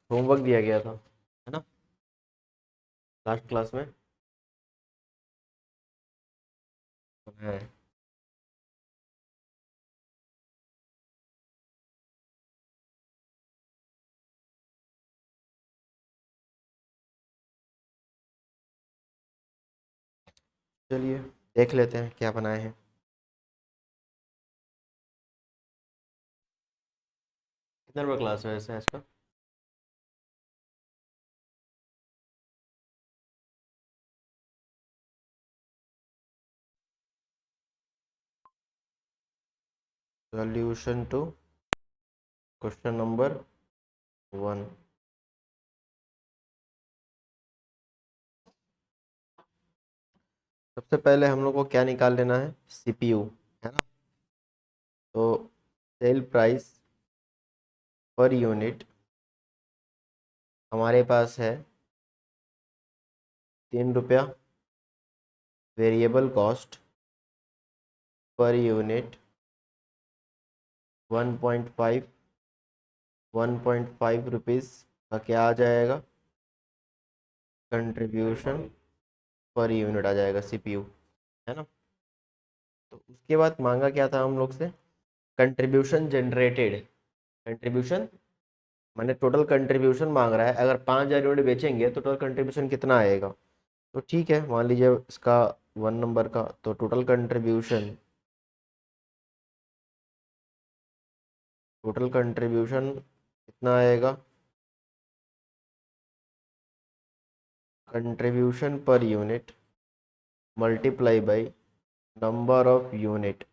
Homework दिया गया था, है ना, लास्ट क्लास में है। चलिए देख लेते हैं क्या बनाए हैं। कितना नंबर क्लास है वैसे आज का? Solution to question number 1। सबसे पहले हम लोग को क्या निकाल लेना है, सीपीयू, है ना। तो सेल प्राइस पर यूनिट हमारे पास है 3 रुपया, variable cost per unit 1.5, 1.5 rupees का क्या आ जाएगा, कंट्रीब्यूशन पर यूनिट आ जाएगा सीपीयू, है ना। तो उसके बाद मांगा क्या था हम लोग से, कंट्रीब्यूशन जनरेटेड, कंट्रीब्यूशन माने टोटल कंट्रीब्यूशन मांग रहा है। अगर 5,000 यूनिट बेचेंगे तो टोटल कंट्रीब्यूशन कितना आएगा। तो ठीक है, मान लीजिए इसका 1 नंबर का, तो टोटल कंट्रीब्यूशन कितना आएगा, contribution per unit multiply by number of unit.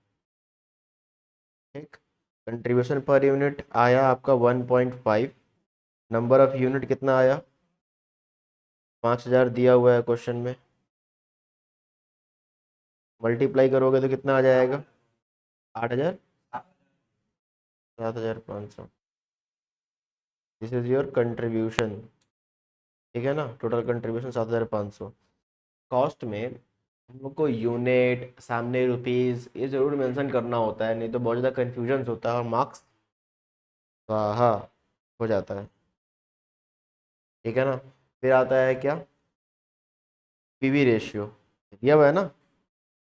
ठीक, कंट्रीब्यूशन पर यूनिट आया आपका 1.5, नंबर ऑफ यूनिट कितना आया, 5,000 दिया हुआ है क्वेश्चन में, मल्टीप्लाई करोगे तो कितना आ जाएगा, 8,000, 7,500। दिस इज योर कंट्रीब्यूशन, ठीक है ना, टोटल कंट्रीब्यूशन 7,500। कॉस्ट में हम लोग को यूनिट सामने रुपीस ये जरूर मेंशन करना होता है, नहीं तो बहुत ज़्यादा कन्फ्यूजन होता है और मार्क्स हाँ हो जाता है, ठीक है ना। फिर आता है क्या, पीवी रेशियो दिया हुआ है ना,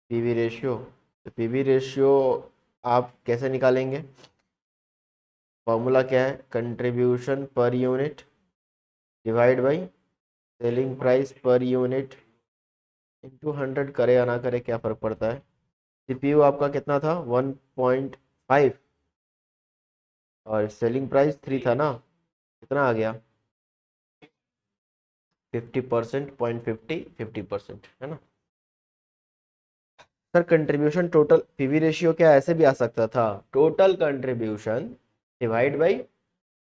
पीवी रेशियो। तो पीवी रेशियो आप कैसे निकालेंगे, फॉर्मूला क्या है, contribution per unit divide by selling price per unit into 100, करे या ना करे क्या फ़र्क पड़ता है। सीपीयू आपका कितना था, 1.5, और सेलिंग प्राइस 3 था ना, कितना आ गया, 50%, 0.50, 50%, है ना। Sir contribution total PV ratio क्या ऐसे भी आ सकता था, total contribution divide by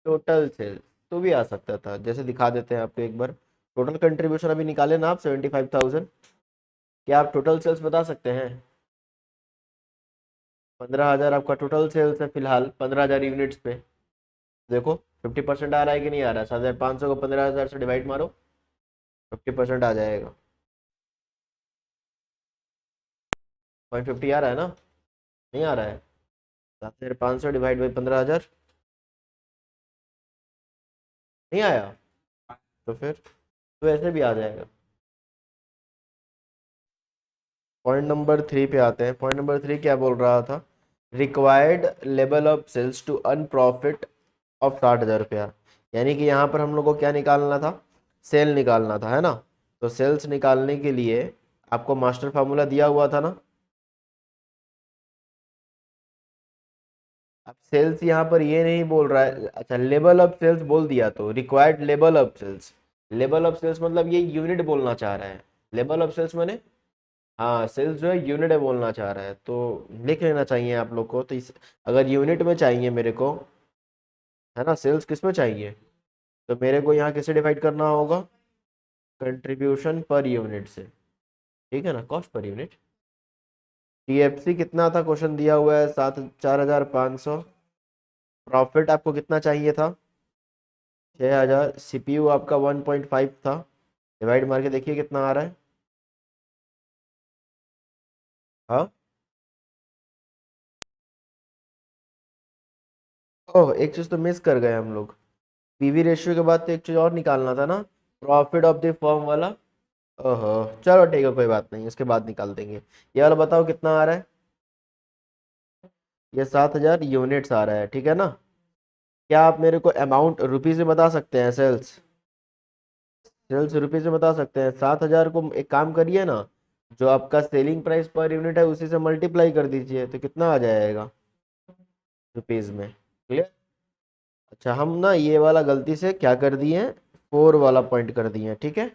total sales, तो भी आ सकता था। जैसे दिखा देते हैं आपको एक बार, टोटल कंट्रीब्यूशन अभी निकाले ना आप 75,000, क्या आप टोटल सेल्स बता सकते हैं, 15,000 आपका टोटल सेल्स है फिलहाल 15,000 यूनिट्स पे। देखो 50% आ रहा है कि नहीं आ रहा है, 7,500 को 15,000 से डिवाइड मारो, 50% आ जाएगा, 0.50 आ रहा है ना, नहीं आ रहा है, 7,500 डिवाइड बाई 15,000, नहीं आया, तो फिर तो ऐसे भी आ जाएगा। पॉइंट नंबर 3 पे आते हैं। पॉइंट नंबर 3 क्या बोल रहा था, required level of sales to earn profit of 60,000 रुपया। यानी कि यहाँ पर हम लोग को क्या निकालना था, सेल निकालना था, है ना। तो सेल्स निकालने के लिए आपको मास्टर फार्मूला दिया हुआ था ना। अब सेल्स यहाँ पर ये नहीं बोल रहा है, अच्छा लेवल ऑफ सेल्स बोल दिया तो required level of sales, level of sales मतलब ये यूनिट बोलना चाह रहा है, लेवल ऑफ सेल्स मैंने, हाँ सेल्स जो है यूनिट बोलना चाह रहा है, तो लिख लेना चाहिए आप लोग को। तो इस अगर यूनिट में चाहिए मेरे को, है ना, सेल्स किस में चाहिए, तो मेरे को यहाँ किससे डिवाइड करना होगा, कंट्रीब्यूशन पर यूनिट से, ठीक है ना, कॉस्ट पर यूनिट। टीएफसी कितना था, क्वेश्चन दिया हुआ है 4,500। प्रॉफिट आपको कितना चाहिए था, 6,000। सीपीयू आपका 1.5 था, डिवाइड मार के देखिए कितना आ रहा है। हाँ, ओह एक चीज़ तो मिस कर गए हम लोग, पीवी रेशियो के बाद तो एक चीज और निकालना था ना, प्रॉफिट ऑफ द फर्म वाला। ओहो, चलो ठीक है, कोई बात नहीं, इसके बाद निकाल देंगे। ये वाला बताओ कितना आ रहा है। ये 7,000 यूनिट्स आ रहा है, ठीक है ना। क्या आप मेरे को अमाउंट रुपीज में बता सकते हैं? सेल्स, सेल्स रुपीज में बता सकते हैं? 7,000 को एक काम करिए ना, जो आपका सेलिंग प्राइस पर यूनिट है उसी से मल्टीप्लाई कर दीजिए, तो कितना आ जाएगा रुपीज में। क्लियर। अच्छा, हम ना ये वाला गलती से क्या कर दिए हैं, 4 वाला पॉइंट कर दिए हैं, ठीक है।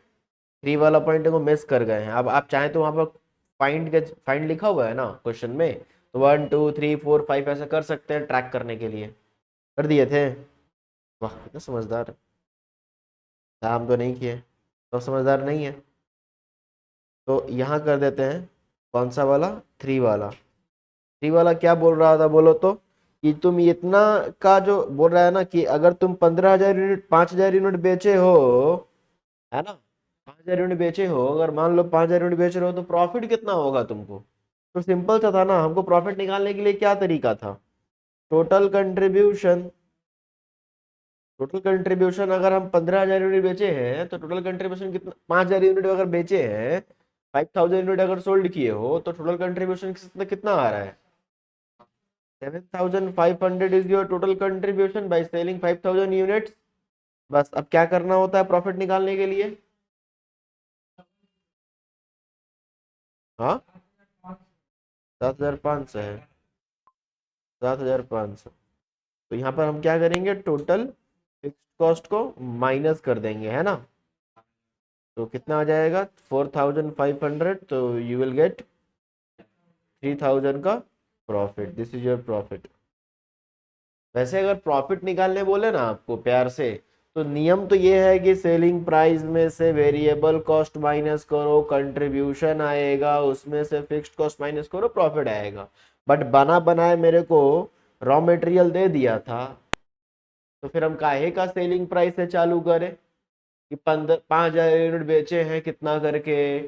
3 वाला पॉइंट को मिस कर गए हैं। अब आप चाहें तो वहां पर फाइंड लिखा हुआ है ना क्वेश्चन में, तो 1 2 3 4 5 ऐसा कर सकते हैं ट्रैक करने के लिए। कर दिए थे। वाह, कितना समझदार। काम तो नहीं किए तो समझदार नहीं है। तो यहाँ कर देते हैं, कौन सा वाला, 3 वाला। 3 वाला क्या बोल रहा था बोलो तो, कि तुम इतना का जो बोल रहा है ना, कि अगर तुम 15,000 यूनिट 5,000 यूनिट बेचे हो, है ना, 5,000 यूनिट बेचे हो, अगर मान लो 5,000 यूनिट बेच रहे हो तो प्रॉफिट कितना होगा तुमको। तो सिंपल सा था ना, हमको प्रॉफिट निकालने के लिए क्या तरीका था, टोटल कंट्रीब्यूशन। टोटल कंट्रीब्यूशन अगर हम 15,000 यूनिट बेचे हैं तो टोटल कंट्रीब्यूशन कितना, 5,000 यूनिट अगर बेचे हैं, 5,000 यूनिट अगर सोल्ड किए हो, तो टोटल कंट्रीब्यूशन कितना कितना आ रहा है, 7,500 is your total contribution by selling 5,000 units. बस अब क्या करना होता है प्रॉफिट निकालने के लिए। हाँ, 7,500 है, 7,500। तो यहाँ पर हम क्या करेंगे, टोटल फिक्स कॉस्ट को माइनस कर देंगे, है ना। तो कितना आ जाएगा, 4,500, तो यू विल गेट 3,000 का profit. This is your profit. वैसे अगर प्रॉफिट निकालने बोले ना आपको प्यार से, तो नियम तो ये है कि सेलिंग प्राइस में से वेरिएबल कॉस्ट माइनस करो, कंट्रीब्यूशन आएगा, उसमें से फिक्स्ड कॉस्ट माइनस करो, प्रॉफिट आएगा। बट बना बनाए मेरे को रॉ मटेरियल दे दिया था, तो फिर हम काहे का सेलिंग प्राइस से चालू करें, कि 5,000 यूनिट बेचे हैं कितना करके,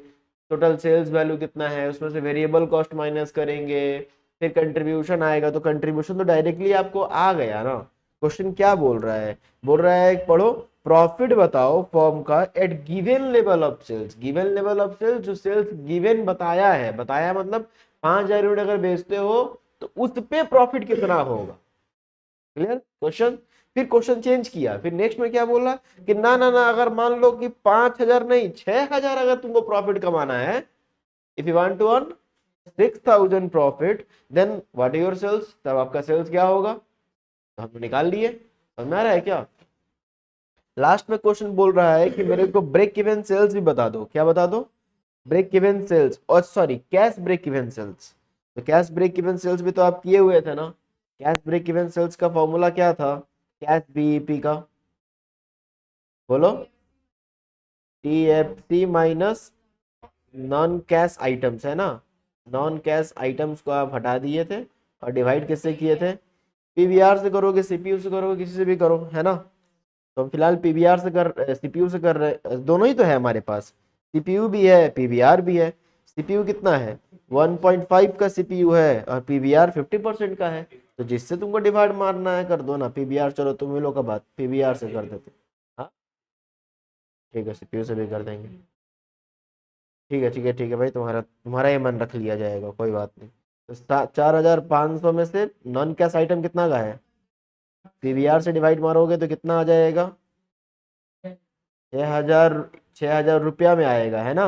टोटल सेल्स वैल्यू कितना है, उसमें से वेरिएबल कॉस्ट माइनस करेंगे, फिर कंट्रीब्यूशन आएगा। तो कंट्रीब्यूशन तो डायरेक्टली आपको आ गया ना। क्वेश्चन क्या बोल रहा है, बोल रहा है पढ़ो, प्रॉफिट बताओ फर्म का at given level of sales. Given level of sales, जो सेल्स गिवन बताया है, बताया मतलब 5,000 यूनिट अगर बेचते हो तो उस पे प्रॉफिट कितना होगा। Clear question. फिर क्वेश्चन चेंज किया, फिर नेक्स्ट में क्या बोला, कि ना ना ना, अगर मान लो कि 5,000 नहीं 6,000 अगर तुमको प्रॉफिट कमाना है, if you want to earn 6,000 profit, then what is your sales, तब आपका सेल्स क्या होगा। तो हम निकाल लिए। समझ में आ रहा है क्या। लास्ट में क्वेश्चन बोल रहा है कि मेरे को ब्रेक इवन सेल्स भी बता दो। क्या बता दो, ब्रेक इवन सेल्स, और sorry cash break even sales. तो कैश ब्रेक इवन सेल्स भी तो आप किए हुए थे ना। कैश ब्रेक इवन सेल्स का फॉर्मूला क्या था, कैश बीईपी का, बोलो। TFC minus non cash items, है ना। नॉन कैश आइटम्स को आप हटा दिए थे और डिवाइड किससे किए थे, पीवीआर से करोगे, सीपीयू से करोगे, किसी से भी करो, है ना। तो हम फिलहाल पीवीआर से कर सीपीयू से कर रहे, दोनों ही तो है हमारे पास, सीपीयू भी है पीवीआर भी है। सीपीयू कितना है, 1.5 का सीपीयू है, और पीवीआर 50% का है। तो जिससे तुमको डिवाइड मारना है कर दो ना, पीवीआर, चलो तुम ही लोग का बात, पीवीआर से कर देते। हाँ ठीक है, सीपीयू से भी कर देंगे। ठीक है ठीक है ठीक है भाई, तुम्हारा तुम्हारा ये मन रख लिया जाएगा, कोई बात नहीं। तो 4,500 में से नॉन कैश आइटम कितना का है, पीवीआर से डिवाइड मारोगे तो कितना आ जाएगा, 6,000, 6,000 रुपया में आएगा, है ना।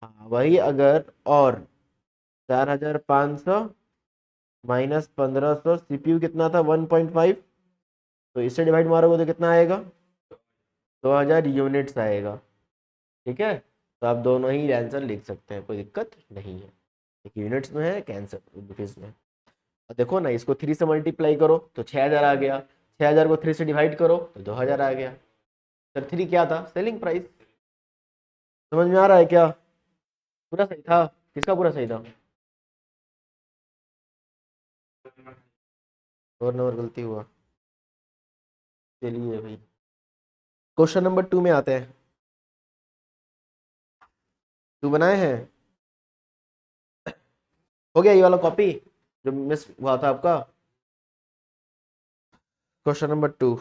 हाँ वही, अगर और 4,500 माइनस 1,500, सीपीयू कितना था 1.5, तो इससे डिवाइड मारोगे तो कितना आएगा, 2,000 यूनिट्स आएगा। ठीक है, तो आप दोनों ही आंसर लिख सकते हैं, कोई दिक्कत नहीं है। एक यूनिट्स में है, कैंसर रुपीज में। अब देखो ना, इसको 3 से मल्टीप्लाई करो तो 6,000 आ गया, 6,000 को 3 से डिवाइड करो तो 2,000 आ गया। सर 3 क्या था, सेलिंग प्राइस। समझ में आ रहा है क्या, पूरा सही था, किसका पूरा सही था, और नंबर गलती हुआ। चलिए भाई, क्वेश्चन नंबर 2 में आते हैं। 2 बनाए हैं, हो गया ये वाला कॉपी जो मिस हुआ था आपका। Question number 2,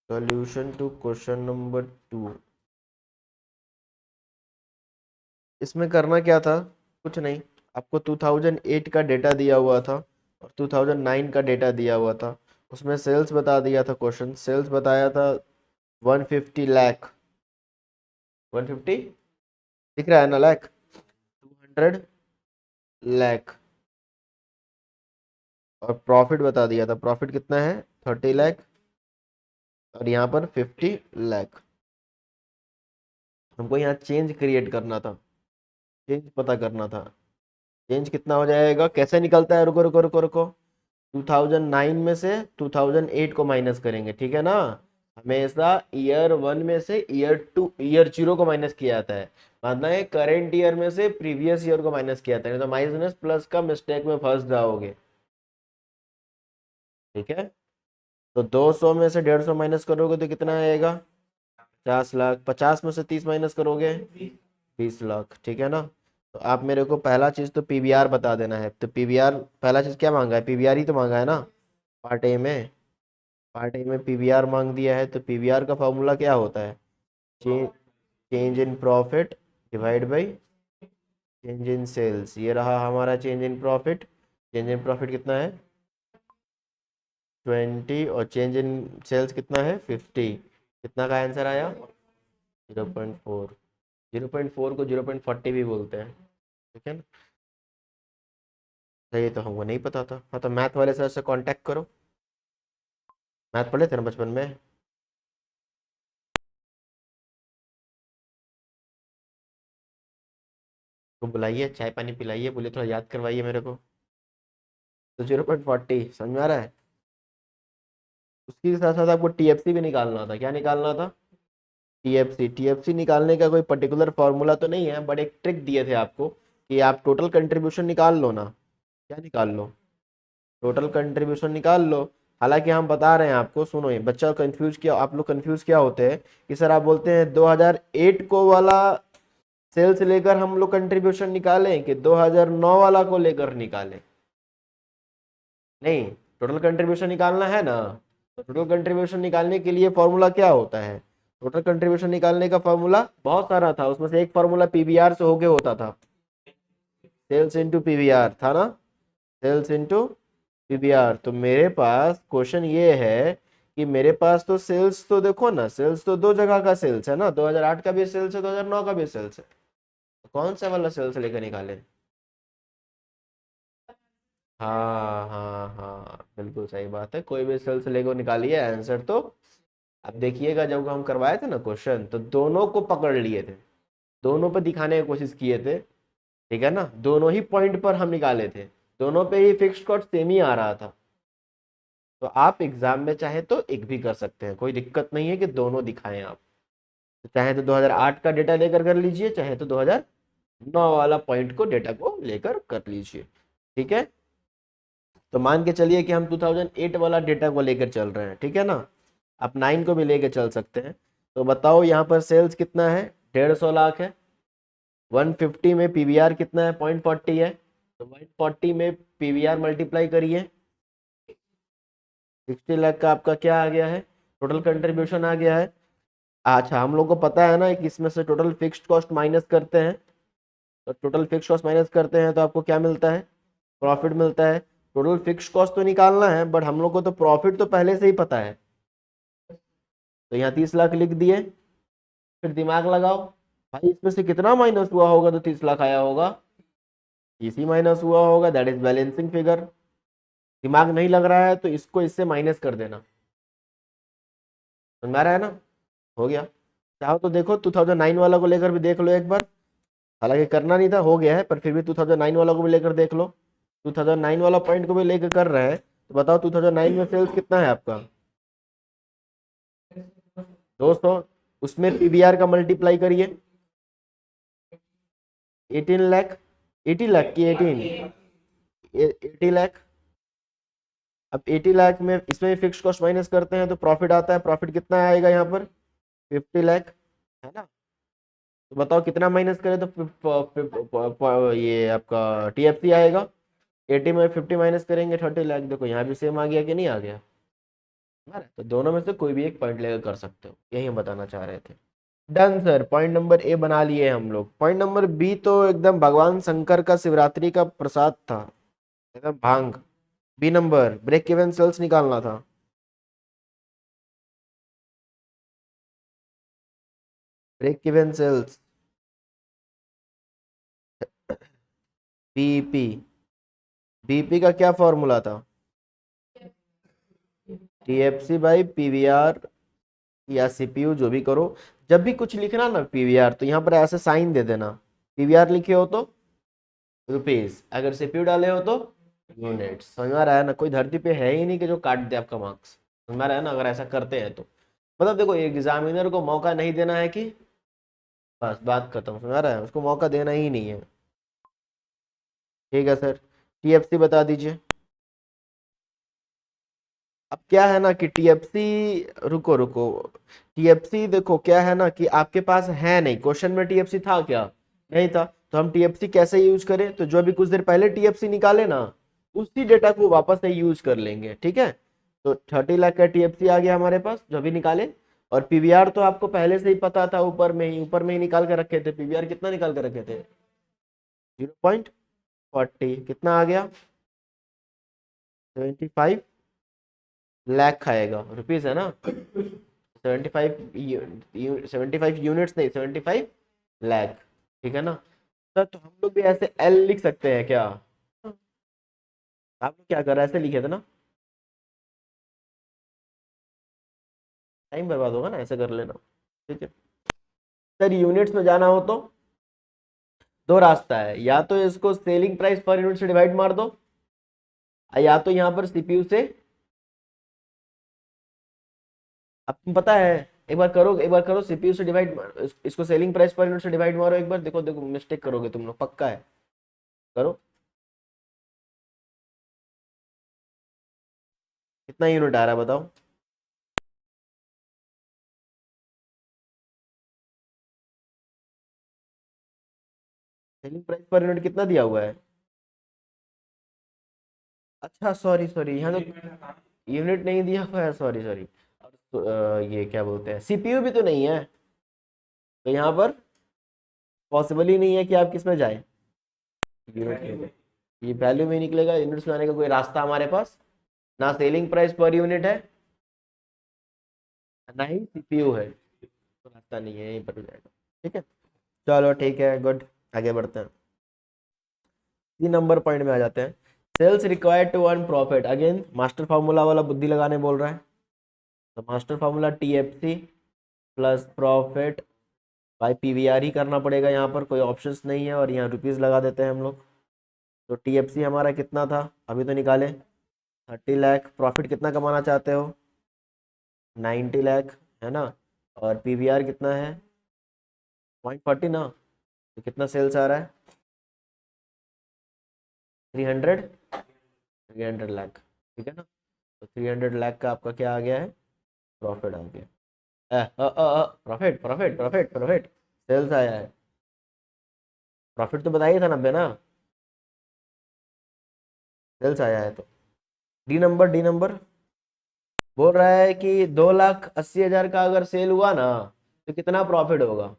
solution to question number 2। इसमें करना क्या था, कुछ नहीं, आपको 2008 का डेटा दिया हुआ था और 2009 का डेटा दिया हुआ था। उसमें सेल्स बता दिया था, क्वेश्चन सेल्स बताया था 150 लाख। 150 दिख रहा है ना, लाख, 200 लाख। और प्रॉफिट बता दिया था, प्रॉफिट कितना है, 30 लाख। और यहाँ पर 50 लाख। हमको यहाँ चेंज क्रिएट करना था, चेंज पता करना था। चेंज कितना हो जाएगा, कैसे निकलता है, रुको रुको रुको रुको। 2009 में से 2008 को माइनस करेंगे, ठीक है ना। हमेशा ईयर 1 में से ईयर 0 को माइनस किया जाता है। मानना है करेंट ईयर में से प्रीवियस ईयर को माइनस किया जाता है, नहीं तो माइनस प्लस का मिस्टेक में फंस जाओगे। ठीक है, तो 200 में से 150 माइनस करोगे तो कितना आएगा, 50 लाख। 50 में से 30 माइनस करोगे 20 लाख, ठीक है ना। तो आप मेरे को पहला चीज तो पीवीआर बता देना है। तो पीवीआर पहला चीज क्या मांगा है, पीवीआर ही तो मांगा है ना, पार्ट ए में। पार्ट ए में पीवीआर मांग दिया है, तो पीवीआर का फॉर्मूला क्या होता है, change change in profit divide by change in sales. ये रहा हमारा change in profit. Change in profit कितना है, 20, और चेंज इन सेल्स कितना है, 50। कितना का आंसर आया, 0.4। 0.4 को 0.40 भी बोलते हैं, ठीक है ना। तो ये तो हमको नहीं पता था। हाँ, तो मैथ वाले सर से कांटेक्ट करो। मैथ पढ़े थे ना बचपन में। तो बुलाइए, चाय पानी पिलाइए, बोले थोड़ा याद करवाइए मेरे को। तो 0.40 समझ में आ रहा है। उसके साथ साथ आपको टीएफसी भी निकालना था। क्या निकालना था, टीएफसी। टीएफसी निकालने का कोई पर्टिकुलर फॉर्मूला तो नहीं है, बट एक ट्रिक दिए थे आपको कि आप टोटल कंट्रीब्यूशन निकाल लो ना। क्या निकाल लो, टोटल कंट्रीब्यूशन निकाल लो। हालांकि हम बता रहे हैं आपको, सुनो, ये बच्चा कंफ्यूज किया, आप लोग कंफ्यूज क्या होते हैं कि सर आप बोलते हैं 2008 को वाला सेल्स लेकर हम लोग कंट्रीब्यूशन निकालें कि 2009 वाला को लेकर निकालें। नहीं, टोटल कंट्रीब्यूशन निकालना है ना। तो टोटल कंट्रीब्यूशन निकालने के लिए फॉर्मूला क्या होता है, टोटल कंट्रीब्यूशन निकालने का फॉर्मूला बहुत सारा था, उसमें से एक फॉर्मूला पीवीआर से होके होता था। सेल्स इनटू पीवीआर था ना, सेल्स इनटू पीवीआर। तो मेरे पास क्वेश्चन ये है कि मेरे पास तो सेल्स तो देखो ना, सेल्स तो दो जगह का सेल्स है ना, 2008 का भी सेल्स है, 2009 का भी सेल्स है। तो कौन सा वाला सेल्स लेकर निकाले। हाँ हाँ हाँ, बिल्कुल सही बात है, कोई भी सेल्स लेकर निकालिए आंसर तो। अब देखिएगा, जब हम करवाए थे ना क्वेश्चन, तो दोनों को पकड़ लिए थे, दोनों पे दिखाने की कोशिश किए थे, ठीक है ना। दोनों ही पॉइंट पर हम निकाले थे, दोनों पे ही फिक्स्ड कॉस्ट सेम ही आ रहा था। तो आप एग्जाम में चाहे तो एक भी कर सकते हैं, कोई दिक्कत नहीं है कि दोनों दिखाएं आप। तो चाहे तो 2008 का डेटा लेकर कर लीजिए, चाहे तो 2009 वाला पॉइंट को डेटा को लेकर कर लीजिए, ठीक है। तो मान के चलिए कि हम 2008 वाला डेटा को लेकर चल रहे हैं, ठीक है ना। आप 9 को भी लेकर चल सकते हैं। तो बताओ यहाँ पर सेल्स कितना है, 150 लाख है। 150 में पीवीआर कितना है, 0.40 है। तो 140 में पीवीआर मल्टीप्लाई करिए, 60 लाख का आपका क्या आ गया है, टोटल कंट्रीब्यूशन आ गया है। अच्छा, हम लोग को पता है ना कि इसमें से टोटल फिक्स्ड कॉस्ट माइनस करते हैं। तो टोटल फिक्स्ड कॉस्ट माइनस करते हैं तो आपको क्या मिलता है, प्रॉफिट मिलता है। टोटल फिक्स्ड कॉस्ट तो निकालना है, बट हम लोग को तो प्रॉफिट तो पहले से ही पता है। तो यहाँ 30 लाख लिख दिए। फिर दिमाग लगाओ, भाई इसमें से कितना माइनस हुआ होगा तो 30 लाख आया होगा, इसी माइनस हुआ होगा, दैट इज बैलेंसिंग फिगर। दिमाग नहीं लग रहा है तो इसको इससे माइनस कर देना। समझ में आ रहा है ना, हो गया। चाहो तो देखो 2009 वाला को लेकर भी देख लो एक बार। हालांकि करना नहीं था, हो गया है, पर फिर भी 2009 वाला को भी लेकर देख लो। 2009 वाला पॉइंट को भी लेकर कर रहे हैं, तो बताओ 2009 में सेल्स कितना है आपका, 200। उसमें पीवीआर का मल्टीप्लाई करिए, 18 लाख। 80 लाख की 80 लाख। अब 80 लाख में इसमें फिक्स कॉस्ट माइनस करते हैं तो प्रॉफिट आता है। प्रॉफिट कितना आएगा यहाँ पर, 50 लाख, है ना। तो बताओ कितना माइनस करें तो ये आपका टीएफसी आएगा। 80 में 50 माइनस करेंगे 30 लाख। देखो यहाँ भी सेम आ गया कि नहीं आ गया। तो दोनों में से कोई भी एक पॉइंट लेकर कर सकते हो, यही हम बताना चाह रहे थे। Done sir, point number A बना लिए हम लोग। पॉइंट नंबर बी तो एकदम भगवान शंकर का शिवरात्रि का प्रसाद था, एकदम भांग। B number break even sales निकालना था। Break even sales, BEP. BEP का क्या फॉर्मूला था? टीएफसी बाई पीवीआर या सीपीयू, जो भी करो। जब भी कुछ लिखना ना पीवीआर, तो यहाँ पर ऐसे साइन दे देना। पीवीआर लिखे हो तो रुपीस, अगर सीपीयू डाले हो तो यूनिट। समझ में आ रहा है ना? कोई धरती पे है ही नहीं कि जो काट दे आपका मार्क्स। समझ में आ रहा है ना? अगर ऐसा करते हैं तो मतलब देखो, एग्जामिनर को मौका नहीं देना है कि बस बात खत्म। समझ आ रहा है? उसको मौका देना ही नहीं है। ठीक है सर, टीएफसी बता दीजिए। अब क्या है ना कि टीएफसी, रुको रुको, टीएफसी देखो क्या है ना कि आपके पास है नहीं, क्वेश्चन में टीएफसी था क्या? नहीं था। तो हम टीएफसी कैसे यूज करें? तो जो अभी कुछ देर पहले टीएफसी निकाले ना, उसी डेटा को वापस से यूज कर लेंगे। ठीक है, तो 30 लाख का टीएफसी आ गया हमारे पास जो भी निकाले। और पीवीआर तो आपको पहले से ही पता था, ऊपर में ही निकाल के रखे थे। पीवीआर कितना निकाल के रखे थे? 0.40। कितना आ गया? 75 लाख आएगा, रुपीज है ना? 75 यूनिट्स नहीं, 75 लाख। ठीक है ना सर? तो हम लोग भी ऐसे एल लिख सकते हैं क्या? आप लोग क्या कर रहे हैं, ऐसे लिखे थे ना? टाइम बर्बाद होगा ना, ऐसे कर लेना। ठीक है सर, यूनिट्स में जाना हो तो दो रास्ता है, या तो इसको सेलिंग प्राइस पर यूनिट से डिवाइड मार दो, या तो यहाँ पर सीपीयू से। अब तुम पता है, एक बार करो सीपीयू से डिवाइड, इसको सेलिंग प्राइस पर यूनिट से डिवाइड मारो एक बार, देखो देखो मिस्टेक करोगे तुम लोग, पक्का है। करो। कितना यूनिट आ रहा है बताओ? सेलिंग प्राइस पर यूनिट कितना दिया हुआ है? अच्छा सॉरी सॉरी, यहाँ तो यूनिट नहीं दिया हुआ है, सॉरी सॉरी। तो, ये क्या बोलते हैं, सीपीयू भी तो नहीं है, तो यहाँ पर पॉसिबल ही नहीं है कि आप किस में जाए। यूनिट, ये वैल्यू में निकलेगा, यूनिट्स में आने का कोई रास्ता हमारे पास ना। सेलिंग प्राइस पर यूनिट है, ना ही सीपीयू है, तो रास्ता नहीं है, यहीं पर हो जाएगा। ठीक है, चलो ठीक है, गुड। आगे बढ़ते हैं, 3 नंबर पॉइंट में आ जाते हैं। Sales required to earn profit, again master formula वाला बुद्धि लगाने बोल रहा है। तो master formula TFC plus profit by PVR ही करना पड़ेगा, यहाँ पर कोई ऑप्शंस नहीं है, और यहाँ रुपीज़ लगा देते हैं हम लोग। तो टीएफसी हमारा कितना था अभी तो निकाले? 30 लाख। प्रॉफिट कितना कमाना चाहते हो? 90 लाख, है ना? और पीवीआर कितना है? 0.40 ना। तो कितना सेल्स आ रहा है? 300, 300 लाख। ठीक है ना? तो 300 लाख का आपका क्या आ गया है? प्रॉफिट आ गया। Profit profit profit profit, sales आया है। प्रॉफिट तो बताइए था 90 ना, सेल्स आया है। तो डी नंबर बोल रहा है कि 2,80,000 का अगर सेल हुआ ना, तो कितना प्रॉफिट होगा?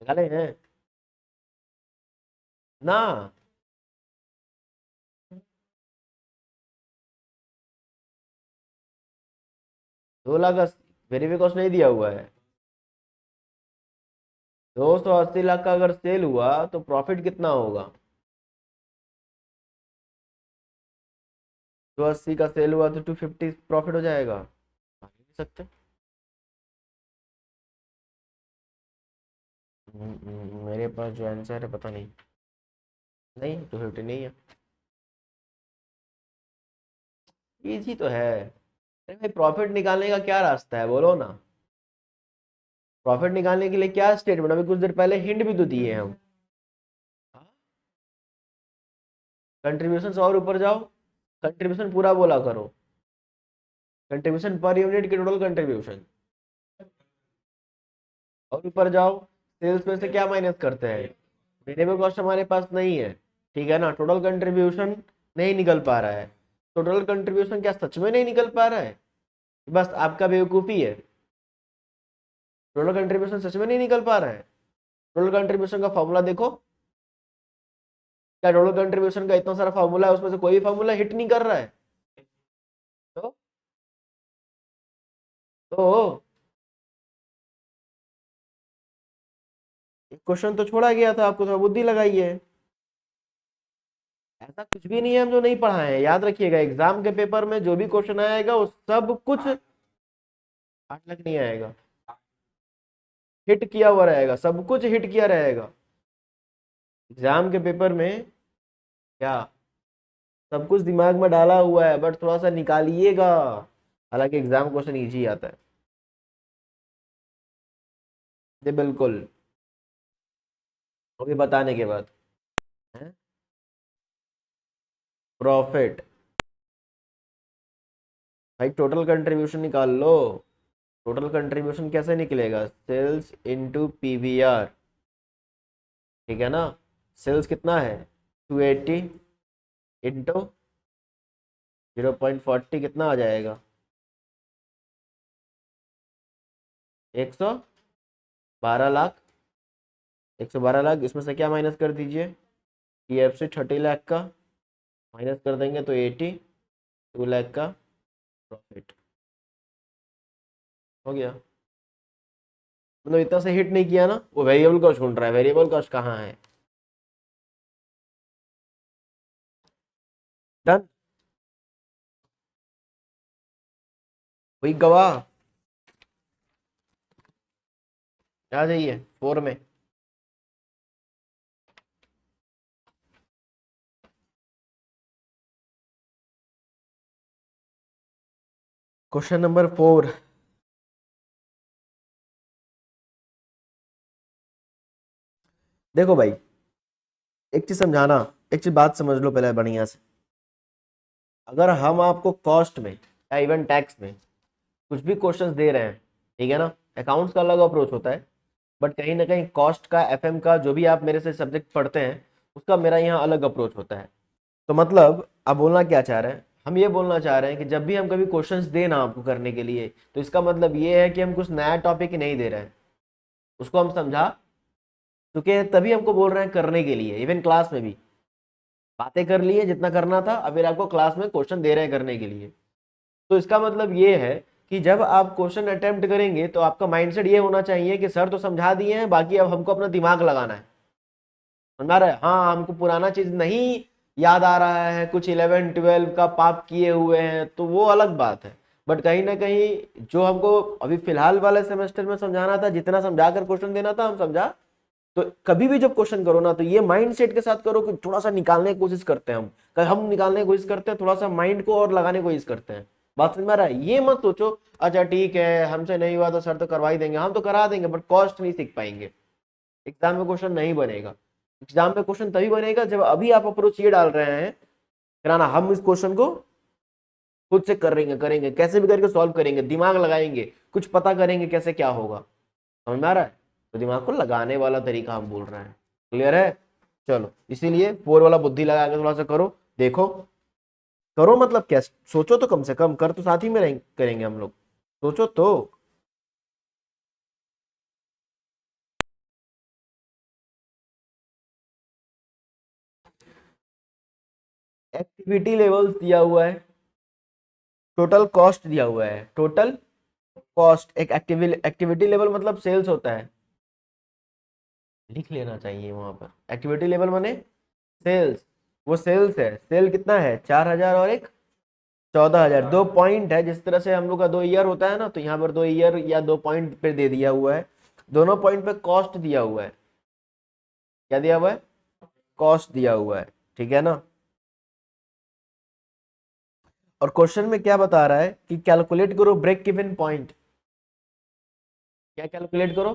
निकाले हैं ना? 2 लाख, वेरिफिक कॉस्ट नहीं दिया हुआ है। 280 लाख का अगर सेल हुआ तो प्रॉफिट कितना होगा? 280 का सेल हुआ तो 250 प्रॉफिट हो जाएगा। मान ही नहीं सकते। मेरे पास जो आंसर है पता नहीं। नहीं, 250 नहीं है। इजी तो है। अरे भाई, प्रॉफिट निकालने का क्या रास्ता है बोलो ना? प्रॉफिट निकालने के लिए क्या स्टेटमेंट, अभी कुछ देर पहले हिंट भी तो दिए हैं हम। कंट्रीब्यूशन से और ऊपर जाओ, कंट्रीब्यूशन पूरा बोला करो। कंट्रीब्यूशन पर यूनिट की टोटल कंट्रीब्यूशन। और ऊपर जाओ, सेल्स में से क्या माइनस करते हैं? वेरिएबल कॉस्ट हमारे पास नहीं है। ठीक है ना? टोटल कंट्रीब्यूशन नहीं निकल पा रहा है। टोटल कंट्रीब्यूशन क्या सच में नहीं निकल पा रहा है? बस आपका बेवकूफ़ी है। टोटल कंट्रीब्यूशन सच में नहीं निकल पा रहा है। टोटल कंट्रीब्यूशन का फॉर्मूला देखो। क्या टोटल कंट्रीब्यूशन का इतना सारा फॉर्मूला है, उसमें से कोई फॉर्मूला हिट नहीं कर रहा है? तो तो क्वेश्चन तो छोड़ा गया था, आपको थोड़ा बुद्धि लगाई है। ऐसा कुछ भी नहीं है हम जो नहीं पढ़ाए हैं, याद रखिएगा एग्जाम के पेपर में जो भी क्वेश्चन आएगा वो सब कुछ 8 लाख नहीं आएगा, हिट किया हुआ रहेगा, सब कुछ हिट किया रहेगा एग्जाम के पेपर में। क्या सब कुछ दिमाग में डाला हुआ है, बट थोड़ा सा निकालिएगा। हालांकि एग्जाम क्वेश्चन इजी आता है जी, बिल्कुल। वो भी बताने के बाद प्रॉफिट। भाई टोटल कंट्रीब्यूशन निकाल लो। टोटल कंट्रीब्यूशन कैसे निकलेगा? सेल्स इनटू पीवीआर, ठीक है ना। सेल्स कितना है? 280 इंटू 0.40 कितना आ जाएगा? 112 लाख। 112 लाख, इसमें से क्या माइनस कर दीजिए? TFC 30 लाख का माइनस कर देंगे तो 82 लाख का प्रॉफिट हो गया। मतलब इतना से हिट नहीं किया ना, वो वेरिएबल कॉस्ट ढूंढ रहा है, वेरिएबल कॉस्ट कहाँ है? डन। वही गवाह। आ जाइए 4 में। Question number 4। देखो भाई, एक चीज समझाना, एक चीज बात समझ लो पहले बढ़िया से। अगर हम आपको कॉस्ट में या इवन टैक्स में कुछ भी क्वेश्चंस दे रहे हैं, ठीक है ना, अकाउंट्स का अलग अप्रोच होता है, बट कहीं ना कहीं कॉस्ट का, एफएम का, जो भी आप मेरे से सब्जेक्ट पढ़ते हैं उसका मेरा यहाँ अलग अप्रोच होता है। तो मतलब आप बोलना क्या चाह रहे हैं? हम ये बोलना चाह रहे हैं कि जब भी हम कभी क्वेश्चंस देना आपको करने के लिए, तो इसका मतलब ये है कि हम कुछ नया टॉपिक नहीं दे रहे हैं, उसको हम समझा चुके हैं, तभी हमको बोल रहे हैं करने के लिए। इवन क्लास में भी बातें कर लिए जितना करना था, अब फिर आपको क्लास में क्वेश्चन दे रहे हैं करने के लिए। तो इसका मतलब ये है कि जब आप क्वेश्चन अटेम्प्ट करेंगे तो आपका माइंडसेट ये होना चाहिए कि सर तो समझा दिए हैं, बाकी अब हमको अपना दिमाग लगाना है। समझ आ रहा है? हाँ, हमको पुराना चीज नहीं याद आ रहा है, कुछ 11 12 का पाप किए हुए हैं तो वो अलग बात है, बट कहीं ना कहीं जो हमको अभी फिलहाल वाले सेमेस्टर में समझाना था, जितना समझा कर क्वेश्चन देना था हम समझा। तो कभी भी जब क्वेश्चन करो ना, तो ये माइंड सेट के साथ करो कि थोड़ा सा निकालने की कोशिश करते हैं हम निकालने की कोशिश करते हैं, थोड़ा सा माइंड को और लगाने की कोशिश करते हैं। बात समझ में आ रहा है? ये मत सोचो अच्छा ठीक है हमसे नहीं हुआ तो सर तो करवा ही देंगे, हम तो करा देंगे बट कॉस्ट नहीं सीख पाएंगे, एग्जाम में क्वेश्चन नहीं बनेगा। एग्जाम में क्वेश्चन तभी बनेगा जब अभी आप अप्रोच ये डाल रहे हैं कराना, हम इस क्वेश्चन को खुद से करेंगे, कैसे भी करके सॉल्व करेंगे, दिमाग लगाएंगे, कुछ पता करेंगे कैसे क्या होगा। समझ में आ रहा है? तो दिमाग को लगाने वाला तरीका हम बोल रहे हैं। क्लियर है? चलो, इसीलिए 4 वाला बुद्धि लगा के थोड़ा सा करो, देखो। करो मतलब क्या, सोचो तो, कम से कम कर तो साथ ही में करेंगे हम लोग, सोचो तो। एक्टिविटी लेवल्स दिया हुआ है, टोटल कॉस्ट दिया हुआ है, टोटल कॉस्ट। एक एक्टिविटी लेवल मतलब सेल्स होता है, लिख लेना चाहिए वहां पर। एक्टिविटी लेवल माने सेल्स, वो सेल्स है। सेल कितना है? 4,000 और एक 14,000, 2 पॉइंट है। जिस तरह से हम लोग का 2 ईयर होता है ना, तो यहाँ पर 2 ईयर या 2 पॉइंट पे दे दिया हुआ है। दोनों पॉइंट पे कॉस्ट दिया हुआ है। क्या दिया हुआ है? कॉस्ट दिया हुआ है, ठीक है ना। और क्वेश्चन में क्या बता रहा है कि कैलकुलेट करो ब्रेक इवन पॉइंट। क्या कैलकुलेट करो?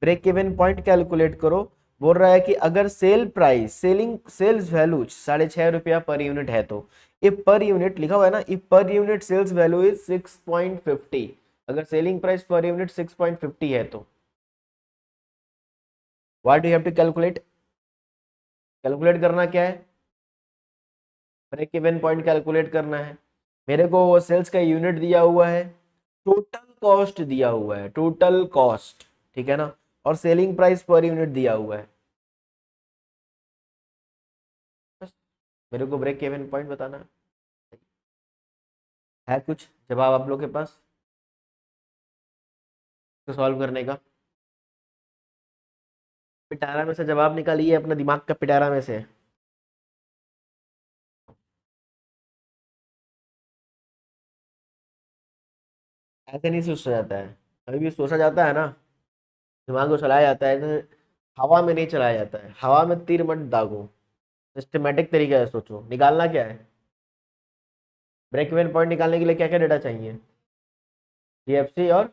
ब्रेक इवन पॉइंट कैलकुलेट करो। बोल रहा है कि अगर सेल प्राइस, सेल्स वैल्यू 6.5 रुपया पर यूनिट है, तो इफ पर यूनिट लिखा हुआ है ना, if per unit sales value is 6.50, अगर सेलिंग प्राइस पर यूनिट 6.50 है तो what do have to calculate? Calculate करना क्या है? ब्रेक इवन पॉइंट कैलकुलेट करना है। मेरे को वो सेल्स का यूनिट दिया हुआ है, टोटल कॉस्ट दिया हुआ है, टोटल कॉस्ट, ठीक है ना, और सेलिंग प्राइस पर यूनिट दिया हुआ है। बस मेरे को ब्रेक इवन पॉइंट बताना है कुछ जवाब आप लोग के पास तो सॉल्व करने का? पिटारा में से जवाब निकालिए, अपने दिमाग का पिटारा में से। ऐसे नहीं सोचा जाता है, कभी भी सोचा जाता है ना, दिमाग को चलाया जाता है, ऐसे हवा में नहीं चलाया जाता है। हवा में तीर मत दागो, सिस्टमेटिक तरीके से सोचो। निकालना क्या है? ब्रेक इवन पॉइंट निकालने के लिए क्या क्या डेटा चाहिए? टीएफसी और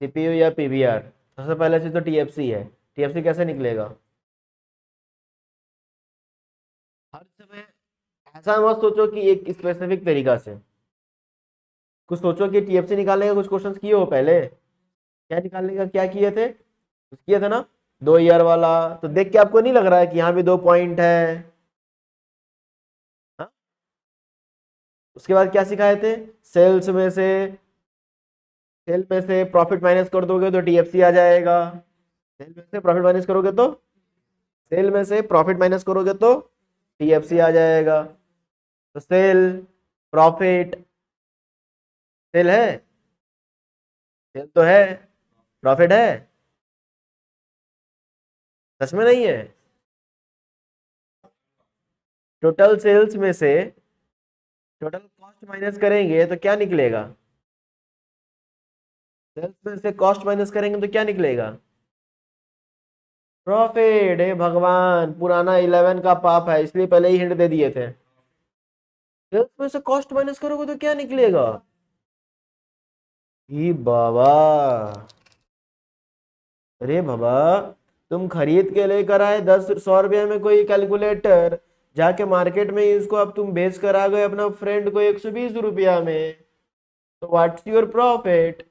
सीपीयू या पीवीआर। सबसे पहले चीज तो टीएफसी है। टीएफसी कैसे निकलेगा? हर समय ऐसा मत सोचो कि एक स्पेसिफिक तरीका से, कुछ सोचो कि टीएफसी निकालने का कुछ क्वेश्चंस किए हो पहले। क्या निकालने का क्या किए थे? कुछ किए थे ना, 2 ईयर वाला। तो देख के आपको नहीं लग रहा है कि यहाँ भी 2 पॉइंट है? हाँ? उसके बाद क्या सिखाए थे? सेल्स में से, सेल में से प्रॉफिट माइनस कर दोगे तो टीएफसी आ जाएगा। सेल में से प्रॉफिट माइनस करोगे तो, सेल में से प्रॉफिट माइनस करोगे तो टीएफसी आ जाएगा। तो सेल, प्रॉफिट, सेल है, सेल तो है, प्रॉफिट है, सच में नहीं है? टोटल सेल्स में से टोटल कॉस्ट माइनस करेंगे तो क्या निकलेगा? सेल्स में से कॉस्ट माइनस करेंगे तो क्या निकलेगा? प्रॉफिट। हे भगवान, पुराना 11 का पाप है, इसलिए पहले ही हिंट दे दिए थे। सेल्स में से कॉस्ट माइनस करोगे तो क्या निकलेगा? ही बाबा, अरे बाबा, तुम खरीद के लेकर आए 10 100 रुपये में कोई कैलकुलेटर, जाके मार्केट में इसको अब तुम बेच कर आ गए अपना फ्रेंड को 120 रुपया में। तो व्हाट्स योर प्रॉफिट?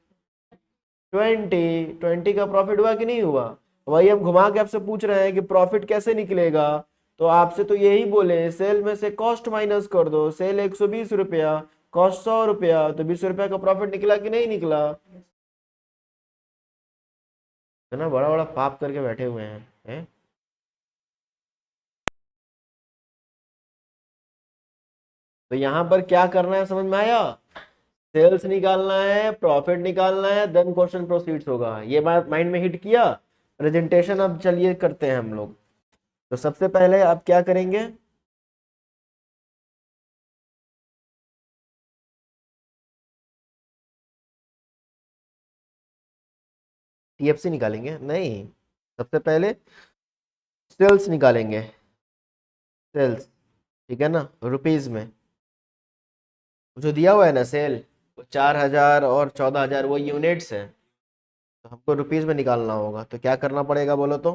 20 का प्रॉफिट हुआ कि नहीं हुआ? वही हम घुमा के आपसे पूछ रहे हैं कि प्रॉफिट कैसे निकलेगा। तो आपसे तो यही बोले, सेल में से कॉस्ट माइनस कर दो। सेल 120 रुपया, कॉस्ट 100 रुपया, तो 20 रुपया का प्रॉफिट निकला कि नहीं निकला? इतना बड़ा बड़ा पाप करके बैठे हुए हैं? तो यहाँ पर क्या करना है समझ में आया? सेल्स निकालना है, प्रॉफिट निकालना है, देन क्वेश्चन प्रोसीड्स होगा। ये बात माइंड में हिट किया? प्रेजेंटेशन अब चलिए करते हैं हम लोग। तो सबसे पहले आप क्या करेंगे? टीएफसी निकालेंगे? नहीं, सबसे पहले सेल्स निकालेंगे। सेल्स, ठीक है ना, रुपीज में। जो दिया हुआ है ना सेल, वो 4,000 और 14,000 वो यूनिट्स है। तो हमको रुपीज में निकालना होगा, तो क्या करना पड़ेगा बोलो तो?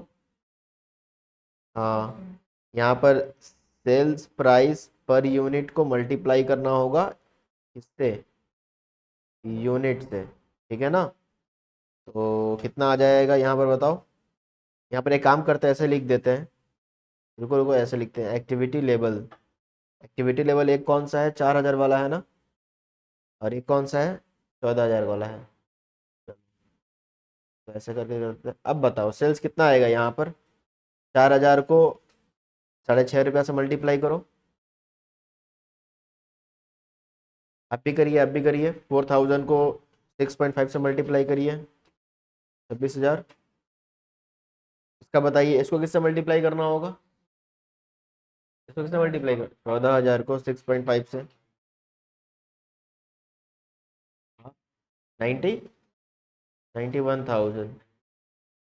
हाँ, यहाँ पर सेल्स प्राइस पर यूनिट को मल्टीप्लाई करना होगा किससे? यूनिट से, ठीक है ना। तो कितना आ जाएगा यहाँ पर बताओ? यहाँ पर एक काम करते हैं, ऐसे लिख देते हैं। रुको रुको, ऐसे लिखते हैं, एक्टिविटी लेवल। एक्टिविटी लेवल एक कौन सा है? 4,000 वाला है ना, और एक कौन सा है? 14,000 वाला है। तो ऐसे करके करते हैं। अब बताओ सेल्स कितना आएगा यहाँ पर? 4,000 को 6.5 रुपया से मल्टीप्लाई करो। आप भी करिए, आप भी करिए। 4,000 को 6.5 से मल्टीप्लाई करिए, 26,000। इसका बताइए, इसको किससे मल्टीप्लाई करना होगा? इसको किससे मल्टीप्लाई कर, 14,000 को 6.5 से 91,000,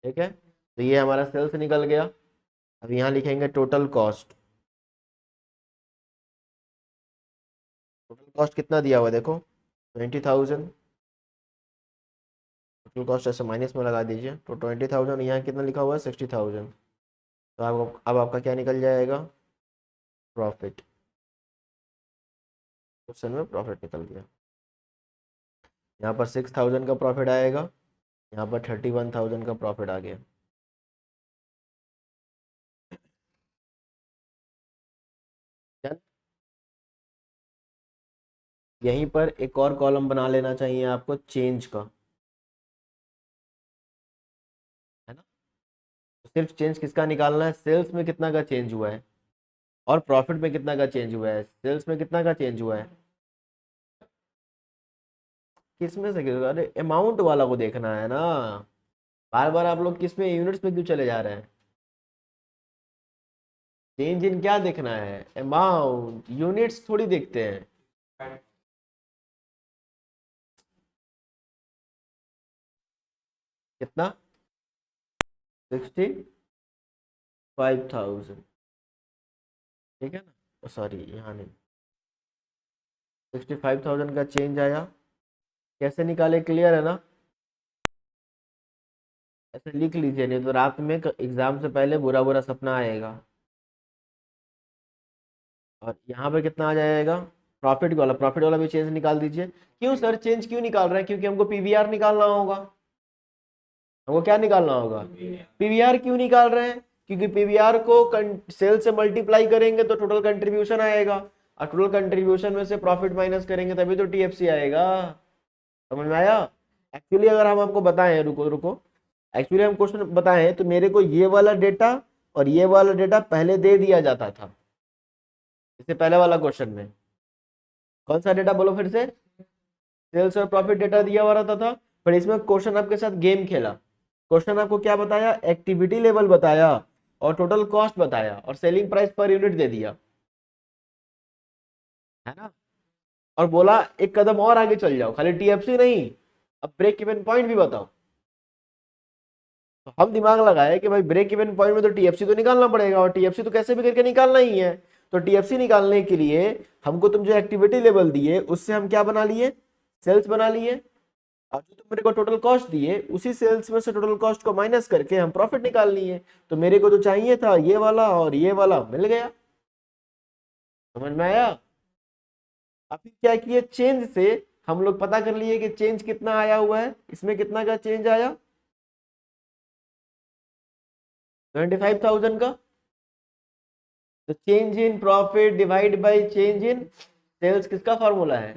ठीक है। तो ये हमारा सेल्स निकल गया। अब यहाँ लिखेंगे टोटल कॉस्ट। टोटल कॉस्ट कितना दिया हुआ है देखो, 20,000। टोटल कॉस्ट ऐसे माइनस में लगा दीजिए, तो 20,000, यहाँ कितना लिखा हुआ है? 60,000। तो अब आपका क्या निकल जाएगा? प्रॉफिट। क्वेश्चन में प्रॉफिट निकल गया। यहाँ पर 6,000 का प्रॉफिट आएगा, यहाँ पर 31,000 का प्रॉफिट आ गया। क्या यहीं पर एक और कॉलम बना लेना चाहिए आपको चेंज का, है ना। तो सिर्फ चेंज किसका निकालना है, सेल्स में कितना का चेंज हुआ है और प्रॉफिट में कितना का चेंज हुआ है। सेल्स में कितना का चेंज हुआ है, किस में से, अरे अमाउंट वाला को देखना है ना। बार बार आप लोग किस में, यूनिट्स में क्यों चले जा रहे हैं। चेंज इन क्या देखना है, अमाउंट, यूनिट्स थोड़ी देखते हैं। कितना, 65,000, ठीक है ना, सॉरी यहाँ नहीं, 65,000 का चेंज आया। कैसे निकाले, क्लियर है ना। ऐसे लिख लीजिए, नहीं तो रात में एग्जाम से पहले बुरा बुरा सपना आएगा। और यहाँ पे कितना आ जाएगा, प्रॉफिट वाला भी चेंज निकाल दीजिए। क्यों सर चेंज क्यों निकाल रहे हैं, क्योंकि हमको पीवीआर निकालना होगा। हमको क्या निकालना होगा, पीवीआर। क्यों निकाल रहे हैं, क्योंकि पीवीआर को सेल से मल्टीप्लाई करेंगे तो टोटल कंट्रीब्यूशन आएगा, और टोटल कंट्रीब्यूशन में से प्रॉफिट माइनस करेंगे तभी तो टीएफसी आएगा। समझ में आया। एक्चुअली अगर हम आपको बताएं, रुको रुको, एक्चुअली हम क्वेश्चन बताएं तो मेरे को ये वाला डेटा और ये वाला डेटा पहले दे दिया जाता था, इससे पहले वाला क्वेश्चन में। कौन सा डेटा बोलो फिर से, सेल्स और प्रॉफिट डेटा दिया हुआ रहता था। पर इसमें क्वेश्चन आपके साथ गेम खेला। क्वेश्चन आपको क्या बताया, एक्टिविटी लेवल बताया और टोटल कॉस्ट बताया और सेलिंग प्राइस पर यूनिट दे दिया, है ना। और बोला एक कदम और आगे चल जाओ, खाली टीएफसी नहीं, अब ब्रेक इवन पॉइंट भी बताओ। तो हम दिमाग लगाए कि भाई ब्रेक इवन पॉइंट में तो टीएफसी तो निकालना पड़ेगा, और टीएफसी तो कैसे भी करके निकालना ही है। तो टीएफसी निकालने के लिए हमको तुम जो एक्टिविटी लेवल दिए उससे हम क्या बना लिए, सेल्स बना लिए। और जो तुम मेरे को टोटल कॉस्ट दिए उसी सेल्स में से टोटल कॉस्ट को माइनस करके हम प्रॉफिट निकाल लिए। तो मेरे को जो चाहिए था ये वाला और ये वाला मिल गया। समझ में आया। अब फिर क्या किए, चेंज से हम लोग पता कर लिए कि चेंज कितना आया हुआ है, इसमें कितना का चेंज आया, 25,000 का। तो change in profit divide by change in sales किसका फॉर्मूला है,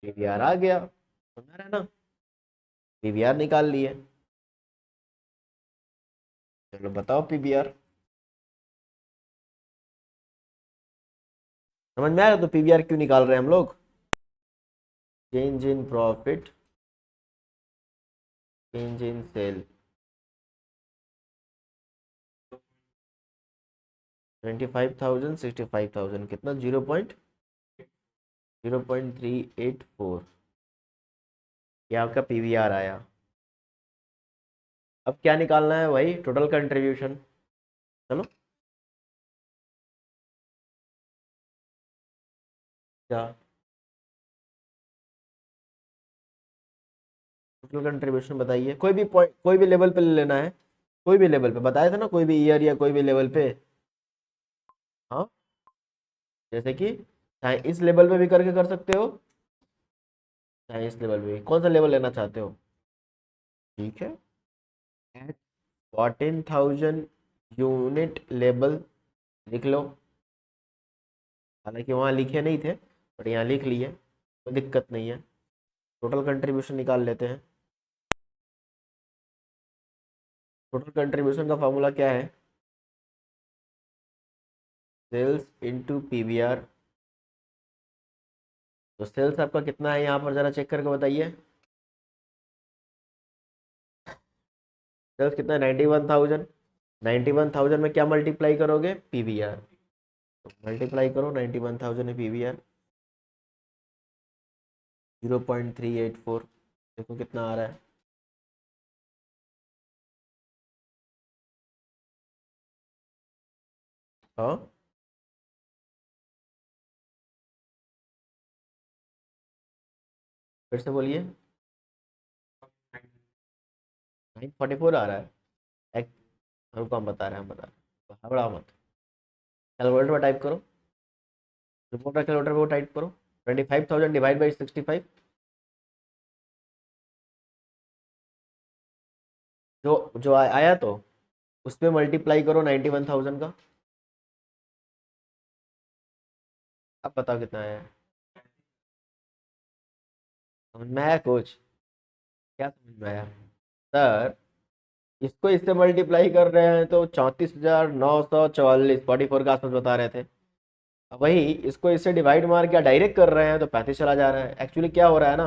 पीवीआर आ गया। समझ रहे हैं ना, पीवीआर निकाल लिए। चलो बताओ पीवीआर, समझ में आ रहा। तो पीवीआर क्यों निकाल रहे हैं हम लोग, change in profit, change in sale, 25,000 65,000 कितना, 0.384, ये आपका पीवीआर आया। अब क्या निकालना है भाई, टोटल कंट्रीब्यूशन। चलो, क्या टोटल कंट्रीब्यूशन बताइए, कोई भी पॉइंट, कोई भी लेवल पे ले लेना है, कोई भी लेवल पे बताया था ना, कोई भी ईयर या कोई भी लेवल पे। हाँ, जैसे कि चाहे इस लेवल पे भी करके कर सकते हो, चाहे इस लेवल पे भी, कौन सा लेवल लेना चाहते हो। ठीक है, एट 14,000 यूनिट लेवल लिख लो। हालांकि वहाँ लिखे नहीं थे बट यहाँ लिख लिए, कोई दिक्कत नहीं है। टोटल कंट्रीब्यूशन निकाल लेते हैं। टोटल कंट्रीब्यूशन का फॉर्मूला क्या है, सेल्स इनटू पीवीआर। तो सेल्स आपका कितना है यहाँ पर जरा चेक करके बताइए, सेल्स कितना है, 91,000। 91,000 में क्या मल्टीप्लाई करोगे, पीवीआर। तो मल्टीप्लाई करो 91,000 है पीवीआर, 0.384, देखो कितना आ रहा है। हाँ, फिर से बोलिए, 944 आ रहा है। एक, रुको हम बता रहे हैं, हम बता रहे हैं, घबराओ मत। कैलकुलेटर पर टाइप करो, रिपोर्टर कैलकुलेटर पर टाइप करो, 25,000 डिवाइड बाई 65, जो जो आया तो उस पर मल्टीप्लाई करो 91,000 का। अब बताओ कितना आया है। समझ में आया कुछ? क्या समझ में आया सर? इसको इससे मल्टीप्लाई कर रहे हैं तो 34,944 44 के आसपास बता रहे थे। अब वही इसको इससे डिवाइड मार के डायरेक्ट कर रहे हैं तो 35 चला जा रहा है। एक्चुअली क्या हो रहा है ना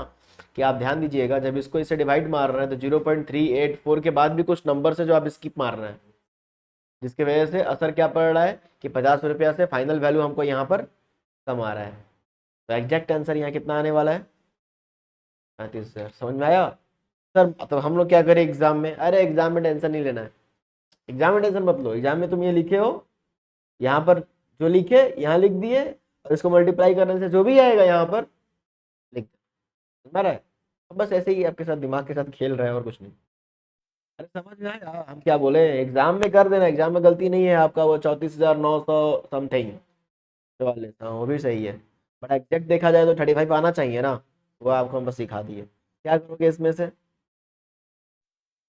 कि आप ध्यान दीजिएगा, जब इसको इससे डिवाइड मार रहे हैं तो 0.384 के बाद भी कुछ नंबर से जो आप स्किप मार रहे हैं, जिसकी वजह से असर क्या पड़ रहा है कि 50 रुपया से फाइनल वैल्यू हमको यहाँ पर कम आ रहा है। तो एग्जैक्ट आंसर यहाँ कितना आने वाला है? 35,000। समझ में आया सर? तो हम लोग क्या करें एग्जाम में? अरे एग्जाम में टेंशन नहीं लेना है, एग्जाम में टेंशन मत लो। एग्जाम में तुम ये लिखे हो, यहाँ पर जो लिखे यहाँ लिख दिए, और इसको मल्टीप्लाई करने से जो भी आएगा यहाँ पर लिख दो। समझ रहा है? तो बस ऐसे ही आपके साथ दिमाग के साथ खेल रहा है और कुछ नहीं। अरे समझ में आया हम क्या बोले? एग्जाम में कर देना, एग्जाम में गलती नहीं है आपका। वो 34,900 समथिंग 44, हाँ वो भी सही है। बट एग्जैक्ट देखा जाए तो 35 आना चाहिए ना। वो आपको हम बस सिखा दिए। क्या करोगे इसमें से?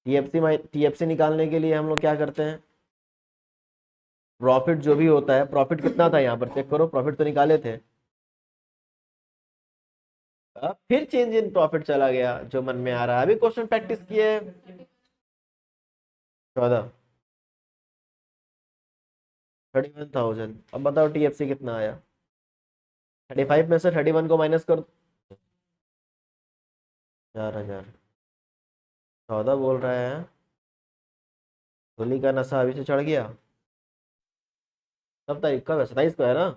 टीएफसी निकालने के लिए हम लोग क्या करते हैं, प्रॉफिट जो भी होता है, प्रॉफिट कितना था यहाँ पर चेक करो, प्रॉफिट तो निकाले थे। अब फिर चेंज इन प्रॉफिट चला गया, जो मन में आ रहा है। अभी क्वेश्चन प्रैक्टिस किए। 14, 31,000। अब बताओ टीएफसी कितना आया? 35 में से 31 को माइनस कर दो। 4,000। 14 बोल रहे हैं। गोली का नशा अभी से चढ़ गया। कब तारीख का? 27 को है ना?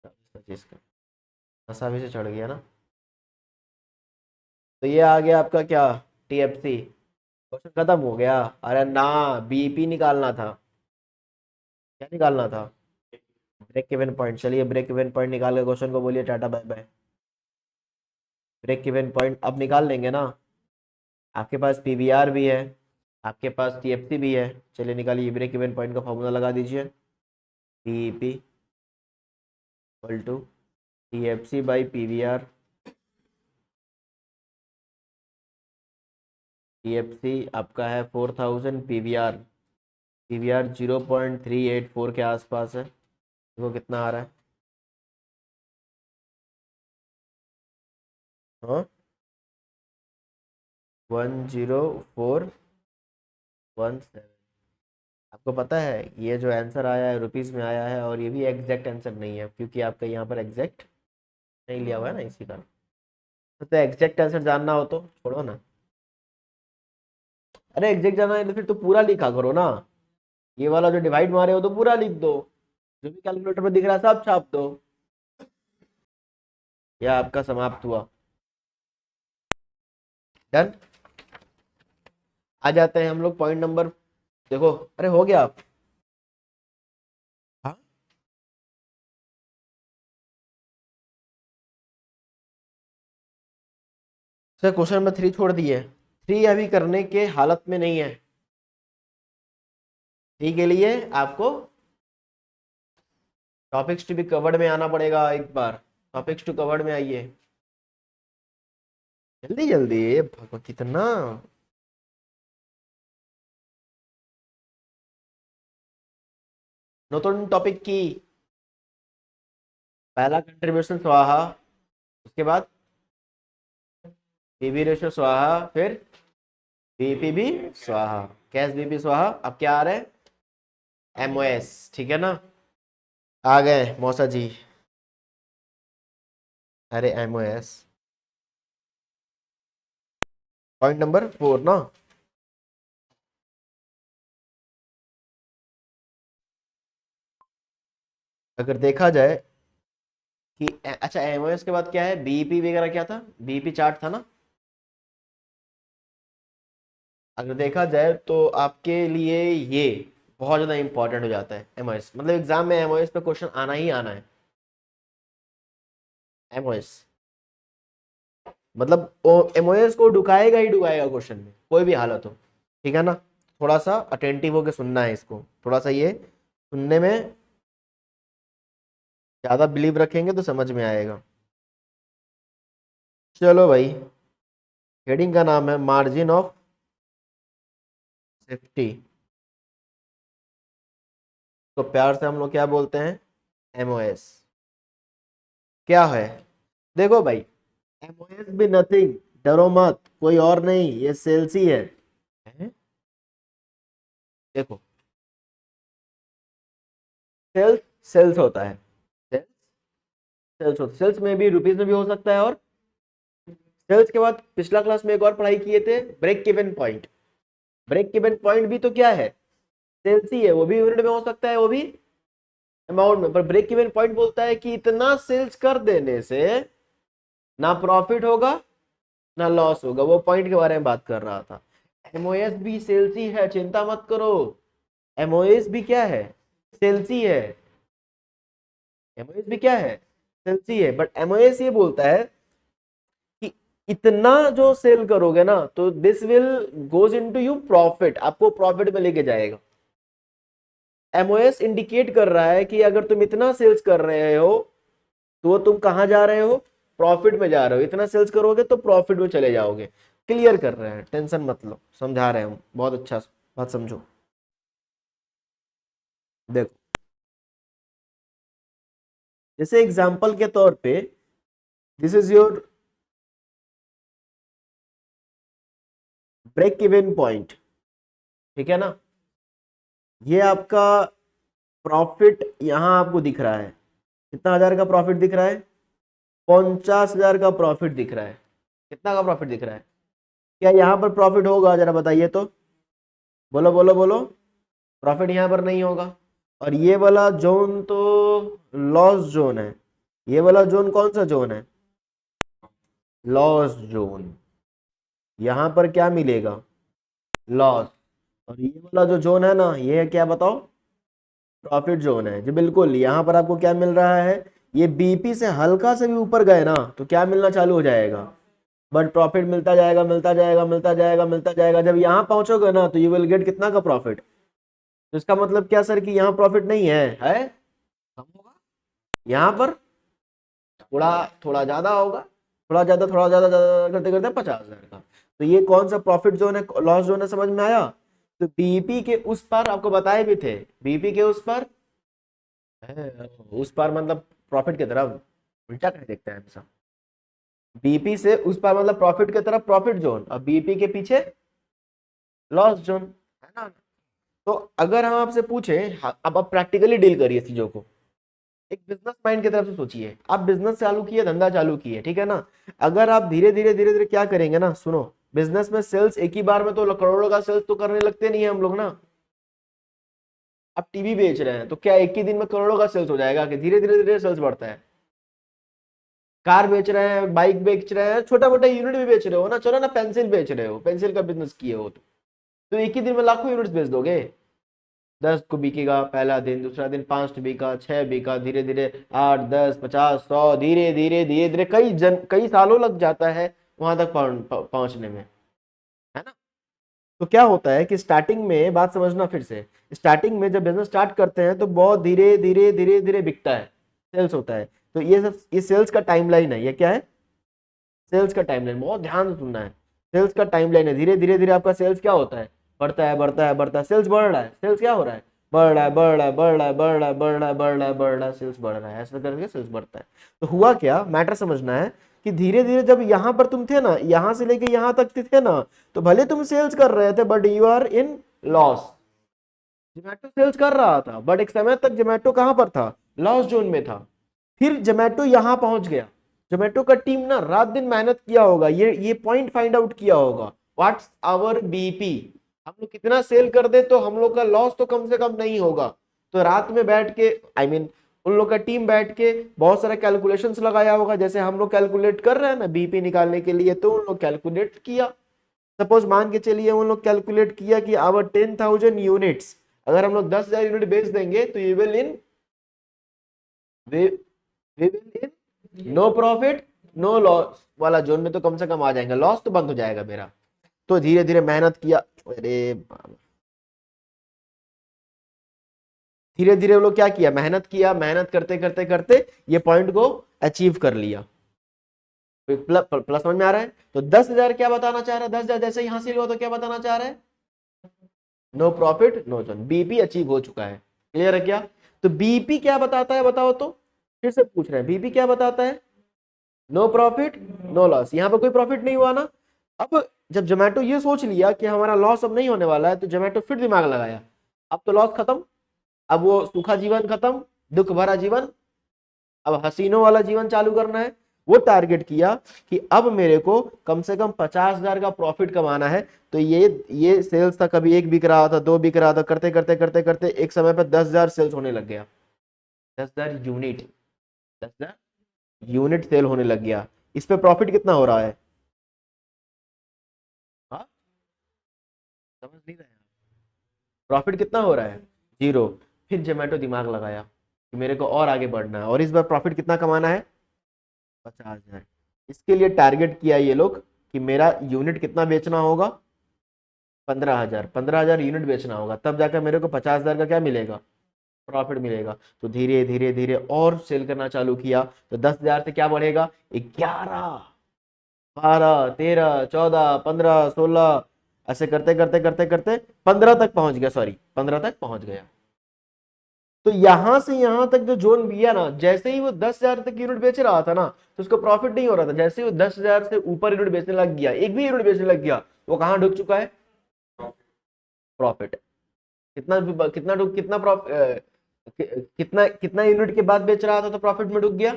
25 का नशा अभी से चढ़ गया ना। तो ये आ गया आपका क्या, टीएफसी। क्वेश्चन खत्म हो गया। अरे ना, बीपी निकालना था। क्या निकालना था? Break even point. चलिए ब्रेक इवन पॉइंट निकाल के क्वेश्चन को बोलिए tata bye bye. Break even point अब निकाल लेंगे ना? आपके पास पीवीआर भी है, आपके पास टीएफसी भी है। चलिए निकालिए, ब्रेक इवन पॉइंट का फॉर्मूला लगा दीजिए। BEP equal to TFC by PVR. TFC आपका है 4,000, पीवीआर 0.384 के आसपास है। देखो कितना आ रहा है। हाँ, 10417। आपको पता है ये जो आंसर आया है रुपीज़ में आया है, और ये भी एग्जैक्ट आंसर नहीं है क्योंकि आपका यहाँ पर एग्जैक्ट नहीं लिया हुआ है ना, इसी कारण। तो एग्जैक्ट आंसर जानना हो तो छोड़ो ना। अरे एग्जैक्ट जानना है तो फिर तो पूरा लिखा करो ना। ये वाला जो डिवाइड मारे हो तो पूरा लिख दो, जो भी कैलकुलेटर पे दिख रहा है सब छाप दो। यह आपका समाप्त हुआ। डन। आ जाते हैं हम लोग पॉइंट नंबर, देखो। अरे हो गया आप? हाँ, सर क्वेश्चन नंबर 3 छोड़ दिए। 3 अभी करने के हालत में नहीं है। 3 के लिए आपको टॉपिक्स टू बी कवर्ड में आना पड़ेगा एक बार। टॉपिक्स टू कवर्ड में आइए जल्दी जल्दी। भगवान कितना। नोटन टॉपिक की पहला कंट्रीब्यूशन स्वाहा, उसके बाद पीवी रेशियो स्वाहा, फिर बीपी भी स्वाहा, कैश बीपी स्वाहा। अब क्या आ रहा है? एमओएस। ठीक है ना? आ गए मौसा जी। अरे एमओएस पॉइंट नंबर 4 ना। अगर देखा जाए कि अच्छा एमओएस के बाद क्या है, बीपी वगैरह क्या था? बीपी चार्ट था ना। अगर देखा जाए तो आपके लिए ये बहुत ज़्यादा इंपॉर्टेंट हो जाता है एमओएस। मतलब एग्जाम में एमओएस पे क्वेश्चन आना ही आना है। एमओएस मतलब एमओएस को डुकाएगा ही डुकाएगा क्वेश्चन में, कोई भी हालत हो। ठीक है ना? थोड़ा सा अटेंटिव होकर सुनना है इसको, थोड़ा सा ये सुनने में ज़्यादा बिलीव रखेंगे तो समझ में आएगा। चलो भाई, हेडिंग का नाम है मार्जिन ऑफ सेफ्टी। तो प्यार से हम लोग क्या बोलते हैं? एमओएस क्या है? देखो भाई, एमओएस भी नथिंग, डरो मत, कोई और नहीं, ये सेल्स ही है। हैं? देखो, सेल्स सेल्स होता है, सेल्स सेल्स होता है, सेल्स में भी रुपीज में भी हो सकता है। और सेल्स के बाद पिछला क्लास में एक और पढ़ाई किए थे, break even point. Break even point भी तो क्या है, सेल्स ही है, वो भी यूनिट में हो सकता है, वो भी अमाउंट में। पर ब्रेक इवन पॉइंट बोलता है कि इतना सेल्स कर देने से ना प्रॉफिट होगा ना लॉस होगा, वो पॉइंट के बारे में बात कर रहा था। एमओएस भी सेल्स ही है, चिंता मत करो, एमओएस भी क्या है, सेल्स ही है। एमओएस भी क्या है, सेल्स ही है। बट एमओएस ये बोलता है कि इतना जो सेल करोगे ना, तो this will goes into you profit, आपको प्रॉफिट में लेके जाएगा। एमओएस इंडिकेट कर रहा है कि अगर तुम इतना सेल्स कर रहे हो तो तुम कहां जा रहे हो, प्रॉफिट में जा रहे हो। इतना सेल्स करोगे तो प्रॉफिट में चले जाओगे। क्लियर कर रहे हैं, टेंशन मत लो, समझा रहे हैं हम, बहुत अच्छा बात समझो। देखो, जैसे एग्जांपल के तौर पे, this is your break even point, ठीक है ना। ये आपका प्रॉफिट यहां आपको दिख रहा है, कितना हजार का प्रॉफिट दिख रहा है, 50,000 का प्रॉफिट दिख रहा है। कितना का प्रॉफिट दिख रहा है, क्या यहाँ पर प्रॉफिट होगा, जरा बताइए तो, बोलो बोलो बोलो। प्रॉफिट यहाँ पर नहीं होगा। और ये वाला जोन तो लॉस जोन है। ये वाला जोन कौन सा जोन है, लॉस जोन। यहाँ पर क्या मिलेगा, लॉस। और ये वाला जो जोन है ना, ये है क्या बताओ, प्रॉफिट जोन है जी। बिल्कुल, यहाँ पर आपको क्या मिल रहा है, ये बीपी से हल्का से भी ऊपर गए ना तो क्या मिलना चालू हो जाएगा, बट प्रॉफिट मिलता जाएगा मिलता जाएगा मिलता जाएगा मिलता जाएगा। जब यहाँ पहुंचोगे ना तो यू विल गेट कितना का प्रॉफिट। तो इसका मतलब क्या सर, कि यहाँ प्रॉफिट नहीं है कम होगा। यहाँ पर थोड़ा थोड़ा ज्यादा होगा, थोड़ा ज्यादा ज्यादा करते करते 50,000 का। तो ये कौन सा प्रॉफिट जोन है, लॉस जोन है, समझ में आया। तो बीपी के उस पर आपको बताए भी थे, बीपी के उस पर है, उस पर मतलब प्रॉफिट की तरफ, उल्टा कर देखते हैं हमेशा। बीपी से उस पर मतलब प्रॉफिट की तरफ प्रॉफिट जोन, और बीपी के पीछे लॉस जोन, है ना। तो अगर हम आपसे पूछे, अब आप प्रैक्टिकली डील करिए चीजों को, एक बिजनेस माइंड की तरफ से सोचिए। आप बिजनेस चालू किए, धंधा चालू किए, ठीक है ना। अगर आप धीरे धीरे क्या करेंगे ना, सुनो, बिजनेस में सेल्स एक ही बार में तो करोड़ों का सेल्स तो करने लगते नहीं है हम लोग ना। आप टीवी बेच रहे हैं तो क्या एक ही दिन में करोड़ों का सेल्स हो जाएगा, कि धीरे धीरे धीरे सेल्स बढ़ता है। कार बेच रहे हैं, बाइक बेच रहे हैं, छोटा मोटा यूनिट भी बेच रहे हो ना, चलो ना पेंसिल बेच रहे हो, पेंसिल का बिजनेस किए हो तो एक ही दिन में लाखों यूनिट्स बेच दोगे। 10 को बिकेगा पहला दिन, दूसरा दिन 5 बिका, 6 बिका, धीरे धीरे 8, 10, 50, 100, धीरे धीरे धीरे धीरे कई सालों लग जाता है वहां तक पहुंचने में, है ना। तो क्या होता है कि स्टार्टिंग में, बात समझना फिर से, स्टार्टिंग में जब बिजनेस स्टार्ट करते हैं तो बहुत धीरे धीरे धीरे धीरे बिकता है, सेल्स होता है। तो ये सब, ये सेल्स का टाइमलाइन है, ये क्या है, सेल्स का टाइमलाइन, बहुत ध्यान से सुनना है। सेल्स का टाइमलाइन है, धीरे धीरे धीरे आपका सेल्स क्या होता है, बढ़ता है बढ़ता है बढ़ता है, सेल्स बढ़ रहा है, सेल्स क्या हो रहा है, बढ़ रहा है बढ़ रहा है बढ़ रहा है बढ़ रहा है बढ़ रहा है बढ़ रहा है बढ़ रहा है, सेल्स बढ़ रहा है, ऐसा करके सेल्स बढ़ता है। तो हुआ क्या, मैटर समझना है कि धीरे धीरे जब यहाँ पर तुम थे ना, यहाँ से लेके यहाँ तक थे ना, तो भले तुम सेल्स कर रहे थे but you are in loss. Zomato sales कर रहा था बट एक समय तक जोमेटो कहां पर था, लॉस जोन में था। फिर जोमेटो यहां पहुंच गया, जोमेटो का टीम ना रात दिन मेहनत किया होगा, ये पॉइंट फाइंड आउट किया होगा, व्हाट्स आवर बीपी, हम लोग कितना सेल कर दे तो हम लोग का लॉस तो कम से कम नहीं होगा। तो रात में बैठ के, आई मीन उन लोग का टीम बैठ के बहुत सारे कैलकुलेशंस लगाया होगा, जैसे हम लोग कैलकुलेट कर रहे हैं ना बीपी निकालने के लिए, तो उन लोग कैलकुलेट किया। सपोज मान के चलिए उन लोग कैलकुलेट किया कि आवर 10,000 यूनिट्स, अगर हम लोग 10,000 यूनिट बेच देंगे तो you will in, we will in no profit no loss वाला जोन में तो कम से कम आ जाएंगे, लॉस तो बंद हो जाएगा मेरा। तो धीरे धीरे मेहनत किया, अरे धीरे धीरे वो लोग क्या किया, मेहनत किया, मेहनत करते करते करते ये पॉइंट को अचीव कर लिया। प्लस प्लस समझ में आ रहा है। तो 10,000 क्या बताना चाह रहा है, 10,000 जैसे ही हासिल हुआ तो क्या बताना चाह रहा है, no profit no zone, BP achieve हो चुका है। क्लियर है क्या। तो बीपी क्या बताता है बताओ तो, फिर से पूछ रहे हैं बीपी क्या बताता है, नो प्रॉफिट नो लॉस, यहाँ पर कोई प्रॉफिट नहीं हुआ ना। अब जब जोमेटो ये सोच लिया कि हमारा लॉस अब नहीं होने वाला है, तो जोमेटो फिर दिमाग लगाया, अब तो लॉस खत्म, अब वो सूखा जीवन खत्म, दुख भरा जीवन, अब हसीनों वाला जीवन चालू करना है। वो टारगेट किया कि अब मेरे को कम से कम 50,000 का प्रॉफिट कमाना है। तो ये सेल्स था, कभी एक बिक रहा था, दो बिक रहा था, करते करते करते करते एक समय पर 10,000 सेल्स होने लग गया। 10,000 यूनिट, 10,000 यूनिट सेल होने लग गया। इस पे प्रॉफिट कितना हो रहा है? हाँ, समझ नहीं रहे हैं? प्रॉफिट कितना हो रहा है? जीरो। फिर जोमेटो दिमाग लगाया कि मेरे को और आगे बढ़ना है, और इस बार प्रॉफिट कितना कमाना है? 50,000। इसके लिए टारगेट किया ये लोग कि मेरा यूनिट कितना बेचना होगा? 15,000। 15,000 यूनिट बेचना होगा, तब जाकर मेरे को 50,000 का क्या मिलेगा? प्रॉफिट मिलेगा। तो धीरे धीरे धीरे और सेल करना चालू किया, तो 10,000 से क्या बढ़ेगा? 11, 12, 13, 14, 15, 16, ऐसे करते करते करते करते 15 तक पहुंच गया, सॉरी 15 तक पहुंच गया। तो यहां से यहां तक जो जोन दिया ना, जैसे ही वो 10,000 तक यूनिट बेच रहा था ना, तो उसको प्रॉफिट नहीं हो रहा था। जैसे ही वो 10,000 से ऊपर यूनिट बेचने लग गया, एक भी यूनिट बेचने लग गया, वो कहां ढुक चुका है? प्रॉफिट। कितना कितना ढुक कितना कितना कितना यूनिट के बाद बेच रहा था तो प्रॉफिट में ढुक गया?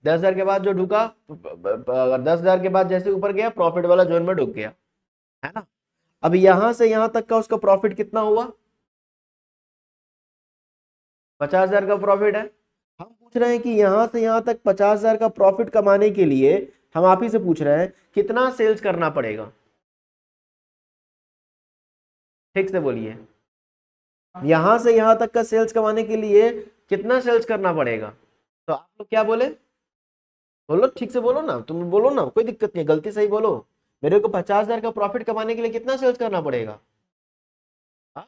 10,000 के बाद जो ढुका, अगर 10,000 के बाद जैसे ऊपर गया, प्रॉफिट वाला जोन में ढुक गया, है ना। अब यहां से यहां तक का उसका प्रॉफिट कितना हुआ? 50,000 का प्रॉफिट है। हम पूछ रहे हैं कि यहां से यहां तक 50,000 का प्रॉफिट कमाने के लिए हम आप ही से पूछ रहे हैं कितना सेल्स करना पड़ेगा? ठीक से बोलिए, यहां से यहां तक का सेल्स कमाने के लिए कितना सेल्स करना पड़ेगा? तो आप लोग क्या बोले? बोलो, ठीक से बोलो ना, तुम बोलो ना, कोई दिक्कत नहीं, गलती सही बोलो। मेरे को 50,000 का प्रॉफिट कमाने के लिए कितना सेल्स करना पड़ेगा? हाँ?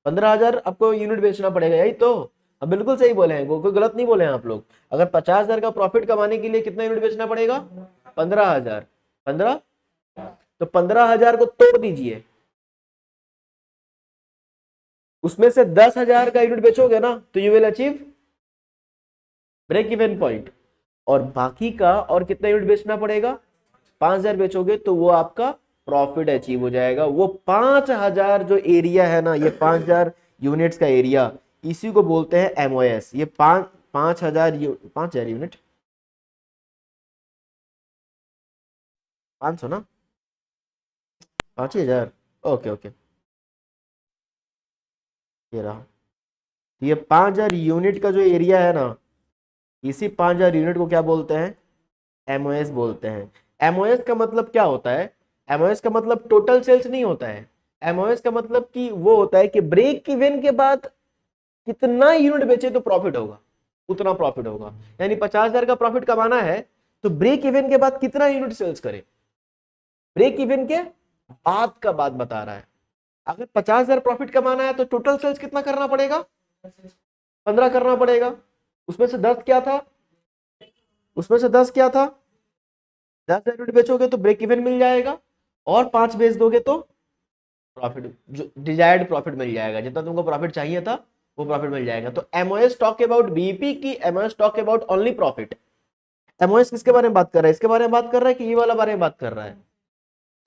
15,000 आपको यूनिट बेचना पड़ेगा, यही तो। अब बिल्कुल सही बोले हैं, कोई गलत नहीं बोले हैं आप लोग। अगर 50,000 का प्रॉफिट कमाने के लिए कितना यूनिट बेचना पड़ेगा? 15,000। 15, तो 15,000 को तोड़ दीजिए, उसमें से 10,000 का यूनिट बेचोगे ना, तो you will achieve break even point. और बाकी का और कितना यूनिट बेचना पड़ेगा? 5,000 बेचोगे तो वो आपका प्रॉफिट अचीव हो जाएगा। वो 5,000 जो एरिया है ना, ये 5,000 यूनिट्स का एरिया, इसी को बोलते हैं एमओएस। ये 5,000 यूनिट, 500 ना, 5,000, ओके ओके, ये रहा। तो ये 5,000 यूनिट का जो एरिया है ना, इसी 5,000 यूनिट को क्या बोलते हैं? एमओएस बोलते हैं। एमओएस का मतलब क्या होता है? एमओएस का मतलब टोटल सेल्स नहीं होता है। एमओएस का मतलब कि वो होता है कि ब्रेक इवन के बाद कितना यूनिट बेचे तो प्रॉफिट होगा, उतना प्रॉफिट होगा। यानी 50,000 का प्रॉफिट कमाना है, तो ब्रेक इवन के बाद कितना यूनिट सेल्स करे, ब्रेक इवन के बाद का बात बता रहा है। अगर 50,000 प्रॉफिट कमाना है, तो टोटल सेल्स कितना करना पड़ेगा? 15 करना पड़ेगा। उसमें से 10 क्या था? उसमें से 10 क्या था? 10,000 यूनिट बेचोगे तो ब्रेक इवन मिल जाएगा, और 5 बेच दोगे तो प्रॉफिट, जो डिजायर्ड प्रॉफिट मिल जाएगा, जितना तुमको प्रॉफिट चाहिए था वो प्रॉफिट मिल जाएगा। तो एमओएस टॉक अबाउट बीईपी की, MOS talk about only profit. MOS किसके बारे में बात कर रहा है? इसके बारे में बात कर रहा है कि ये वाला बारे में बात कर रहा है?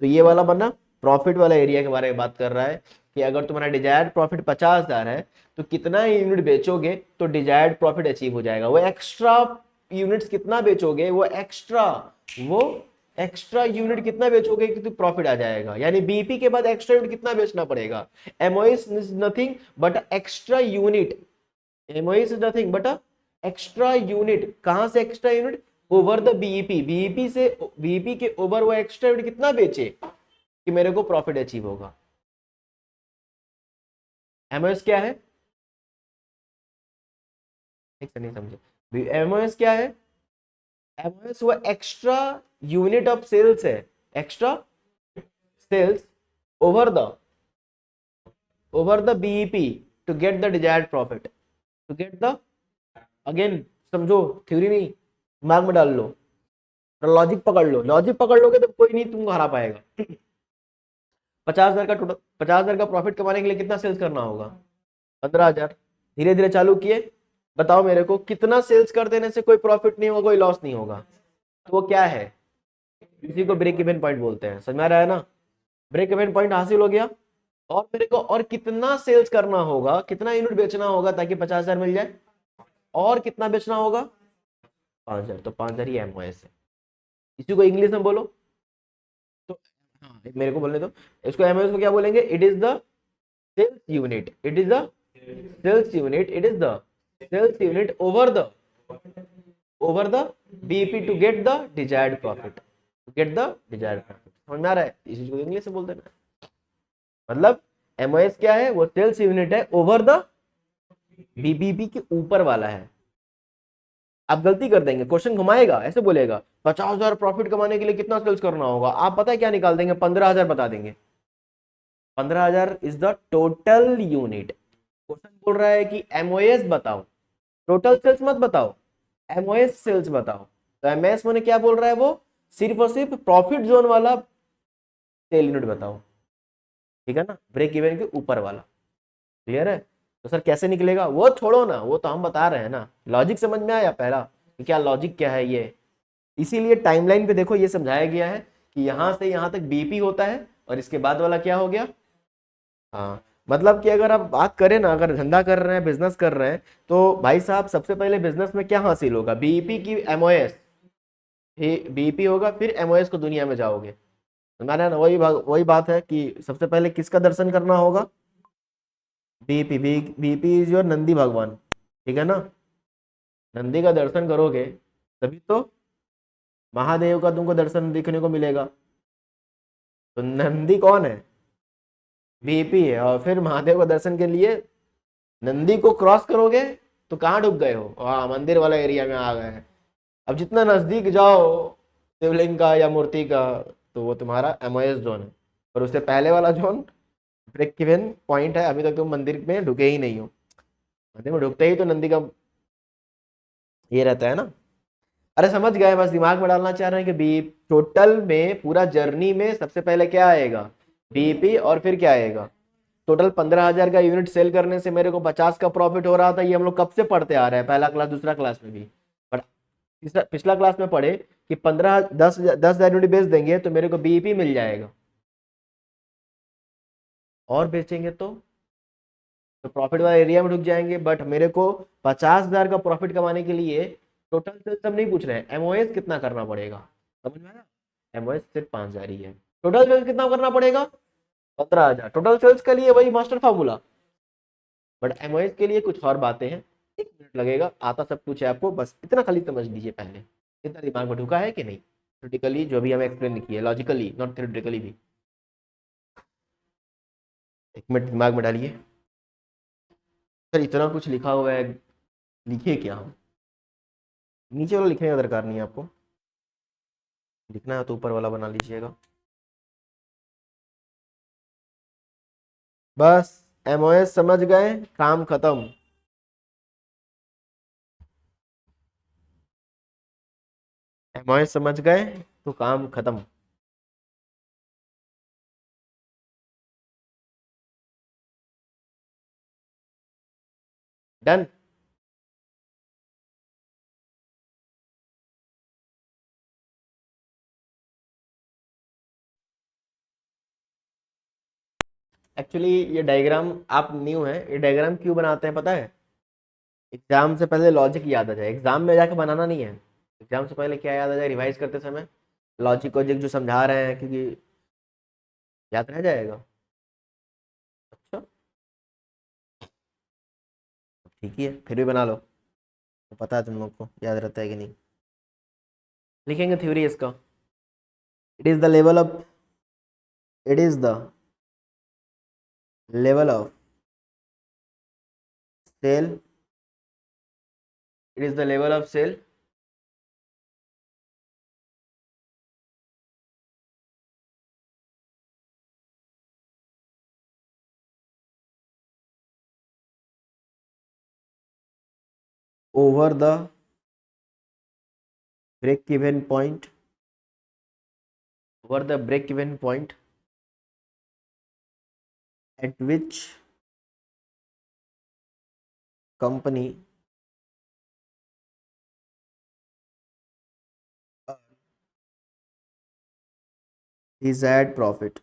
तो ये वाला बना प्रॉफिट वाला एरिया के बारे में बात कर रहा है कि अगर तुम्हारा डिजायर्ड प्रॉफिट 50,000 है, तो कितना यूनिट बेचोगे तो डिजायर्ड प्रॉफिट अचीव हो जाएगा। वो एक्स्ट्रा यूनिट्स कितना बेचोगे, वो एक्स्ट्रा यूनिट कितना बेचोगे कि तो प्रॉफिट आ जाएगा। यानी बीपी के बाद एक्स्ट्रा यूनिट कितना बेचना पड़ेगा? MOS is nothing but extra unit. MOS is nothing but extra unit. कहां से extra unit? Over the BEP. BEP से, बीईपी के ओवर वो एक्स्ट्रा यूनिट कितना बेचे कि मेरे को प्रॉफिट अचीव होगा। एमओएस क्या है? ठीक से नहीं समझे। एमओएस क्या है? एमओएस वो एक्स्ट्रा यूनिट ऑफ सेल्स है, extra sales over the BEP to get the desired profit, to get the, again समझो, थ्योरी नहीं, दिमाग में डाल लो, लॉजिक पकड़ लो। लॉजिक पकड़ लोगे तो कोई नहीं तुमको हरा पाएगा। 50,000 का टोटल, 50,000 का प्रॉफिट कमाने के लिए कितना सेल्स करना होगा? 15,000। धीरे धीरे चालू किए, बताओ मेरे को, कितना सेल्स कर देने से कोई प्रॉफिट नहीं होगा, कोई लॉस नहीं होगा, तो वो क्या है? इसी को ब्रेक इवन पॉइंट बोलते हैं। समझ में आ रहा है ना? ब्रेक इवन पॉइंट हासिल हो गया। और मेरे को और कितना सेल्स करना होगा, कितना यूनिट बेचना होगा ताकि 50,000 मिल जाए, और कितना बेचना होगा? 5,000। तो 5,000 ही एमओएस है। इसी को इंग्लिश में बोलो तो, हाँ मेरे को बोलने दो। इसको एमओएस को क्या बोलेंगे? It is the sales unit, it is the sales unit, it is the sales unit over the BEP to get the desired profit, to get the desired profit. समझ में आ रहा है? इसी को इंग्लिश में बोलते हैं। मतलब एमओएस क्या है? वो सेल्स यूनिट है ओवर द बीबीपी के ऊपर वाला है। आप गलती कर देंगे, क्वेश्चन घुमाएगा, ऐसे बोलेगा 50,000 प्रॉफिट कमाने के लिए कितना सेल्स करना होगा, आप पता है क्या निकाल देंगे? 15,000 बता देंगे। 15,000 is the total unit. Question बोल रहा है कि एमओएस बताओ, टोटल सेल्स मत बताओ, एमओएस सेल्स बताओ। तो एमएस मैंने क्या बोल रहा है? वो सिर्फ और सिर्फ प्रॉफिट जोन वाला सेल यूनिट बताओ। ठीक है ना? ब्रेक इवन के ऊपर वाला। क्लियर है? तो सर कैसे निकलेगा वो छोड़ो ना, वो तो हम बता रहे हैं ना। लॉजिक समझ में आया पहला कि क्या लॉजिक क्या है ये? इसीलिए टाइमलाइन पे देखो ये समझाया गया है कि यहां से यहां तक बीपी होता है और इसके बाद वाला क्या हो गया? हाँ, मतलब कि अगर आप बात करें ना, अगर धंधा कर रहे हैं, बिजनेस कर रहे हैं, तो भाई साहब सबसे पहले बिजनेस में क्या हासिल होगा? बीईपी की एमओएस, बीईपी होगा, फिर एमओएस को दुनिया में जाओगे। मैंने ना वही बात है कि सबसे पहले किसका दर्शन करना होगा? BP. BP is your Nandi भगवान। ठीक है ना? नंदी का दर्शन करोगे तभी तो महादेव का तुमको दर्शन दिखने को मिलेगा। तो नंदी कौन है? बीपी है। और फिर महादेव का दर्शन के लिए नंदी को क्रॉस करोगे तो कहाँ डूब गए हो? हाँ, मंदिर वाला एरिया में आ गए हैं। अब जितना नजदीक जाओ शिवलिंग का या मूर्ति का, तो वो तुम्हारा एमओएस जोन है। और उससे पहले वाला जोन ब्रेक इवन पॉइंट है। अभी तक तुम मंदिर में ढुके ही नहीं हो। मंदिर में ढुकते ही तो नंदी का ये रहता है ना। अरे समझ गए, बस दिमाग में डालना चाह रहे हैं कि बी टोटल में पूरा जर्नी में सबसे पहले क्या आएगा? बीईपी। और फिर क्या आएगा? टोटल 15,000 का यूनिट सेल करने से मेरे को 50 का प्रॉफिट हो रहा था। ये हम लोग कब से पढ़ते आ रहे हैं, पहला क्लास दूसरा क्लास में भी। पर पिछला क्लास में पढ़े कि 10,000 यूनिट बेच देंगे तो मेरे को बीईपी मिल जाएगा, और बेचेंगे तो प्रॉफिट वाले एरिया में ढुक जाएंगे। बट मेरे को 50,000 का प्रॉफिट कमाने के लिए टोटल सेल्स सब नहीं पूछ रहे हैं, एमओएस कितना करना पड़ेगा। समझ में आया? एमओएस सिर्फ 5,000 ही है। टोटल सेल्स कितना करना पड़ेगा? 15,000। टोटल सेल्स के लिए वही मास्टर फार्मूला, बट एमओएस के लिए कुछ और बातें हैं। 1 मिनट लगेगा, आता सब कुछ है आपको, बस इतना खाली समझ लीजिए पहले। इतना दिमाग में ढुका है कि नहीं? थ्योरेटिकली जो भी हमें एक्सप्लेन किया, लॉजिकली नॉट थ्योरेटिकली भी। 1 मिनट दिमाग में डालिए। सर इतना कुछ लिखा हुआ है, लिखिए क्या हम? नीचे वाला लिखने का दरकार नहीं है आपको, लिखना है तो ऊपर वाला बना लीजिएगा। बस एमओएस समझ गए, काम खत्म। एमओएस समझ गए तो काम खत्म। डन। एक्चुअली ये डायग्राम आप न्यू है, ये डायग्राम क्यों बनाते हैं पता है? एग्जाम से पहले लॉजिक याद आ जाए, एग्जाम में जाके बनाना नहीं है। एग्जाम से पहले क्या याद आ जाए रिवाइज करते समय? लॉजिक वॉजिक जो समझा रहे हैं, क्योंकि याद रह जाएगा। अच्छा, ठीक ही है, फिर भी बना लो, तो पता है तुम लोग को याद रहता है कि नहीं। लिखेंगे थ्योरी इसका। It is the level of it is the level of sale it is the level of sale over the break even point, over the break even point at which company desired profit,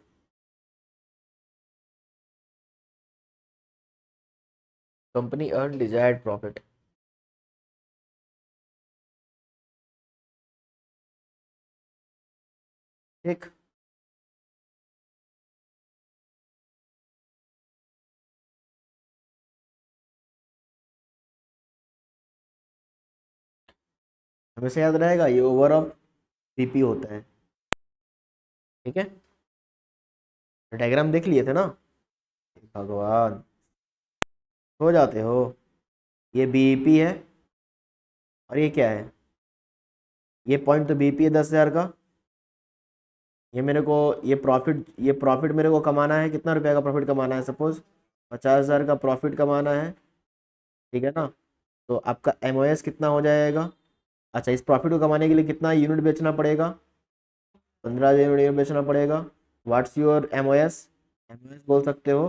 company earn desired profit. ठीक। हमेशा याद रहेगा ये over of PP होता है। ठीक है, diagram देख लिए थे ना। भगवान, हो जाते हो। ये बीईपी है और ये क्या है, ये पॉइंट तो बीईपी है 10,000 का। ये मेरे को, ये प्रॉफिट मेरे को कमाना है, कितना रुपया का प्रॉफिट कमाना है, सपोज 50,000 का प्रॉफिट कमाना है। ठीक है ना, तो आपका एमओएस कितना हो जाएगा। अच्छा, इस प्रॉफिट को कमाने के लिए कितना यूनिट बेचना पड़ेगा, 15,000 यूनिट बेचना पड़ेगा। व्हाट्स योर एमओएस, एमओएस बोल सकते हो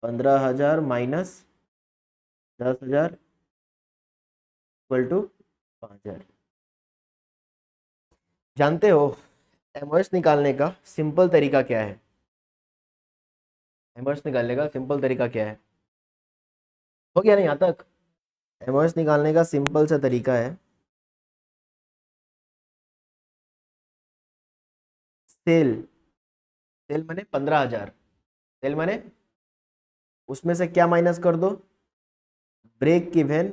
15,000 माइनस 10,000 इक्वल टू 5,000। जानते हो एमओएस निकालने का सिंपल तरीका क्या है, एमओएस निकालने का सिंपल तरीका क्या है, हो गया नहीं यहाँ तक। एमओएस निकालने का सिंपल सा तरीका है, सेल, सेल मैंने 15,000, सेल मैंने उसमें से क्या माइनस कर दो, ब्रेक इवन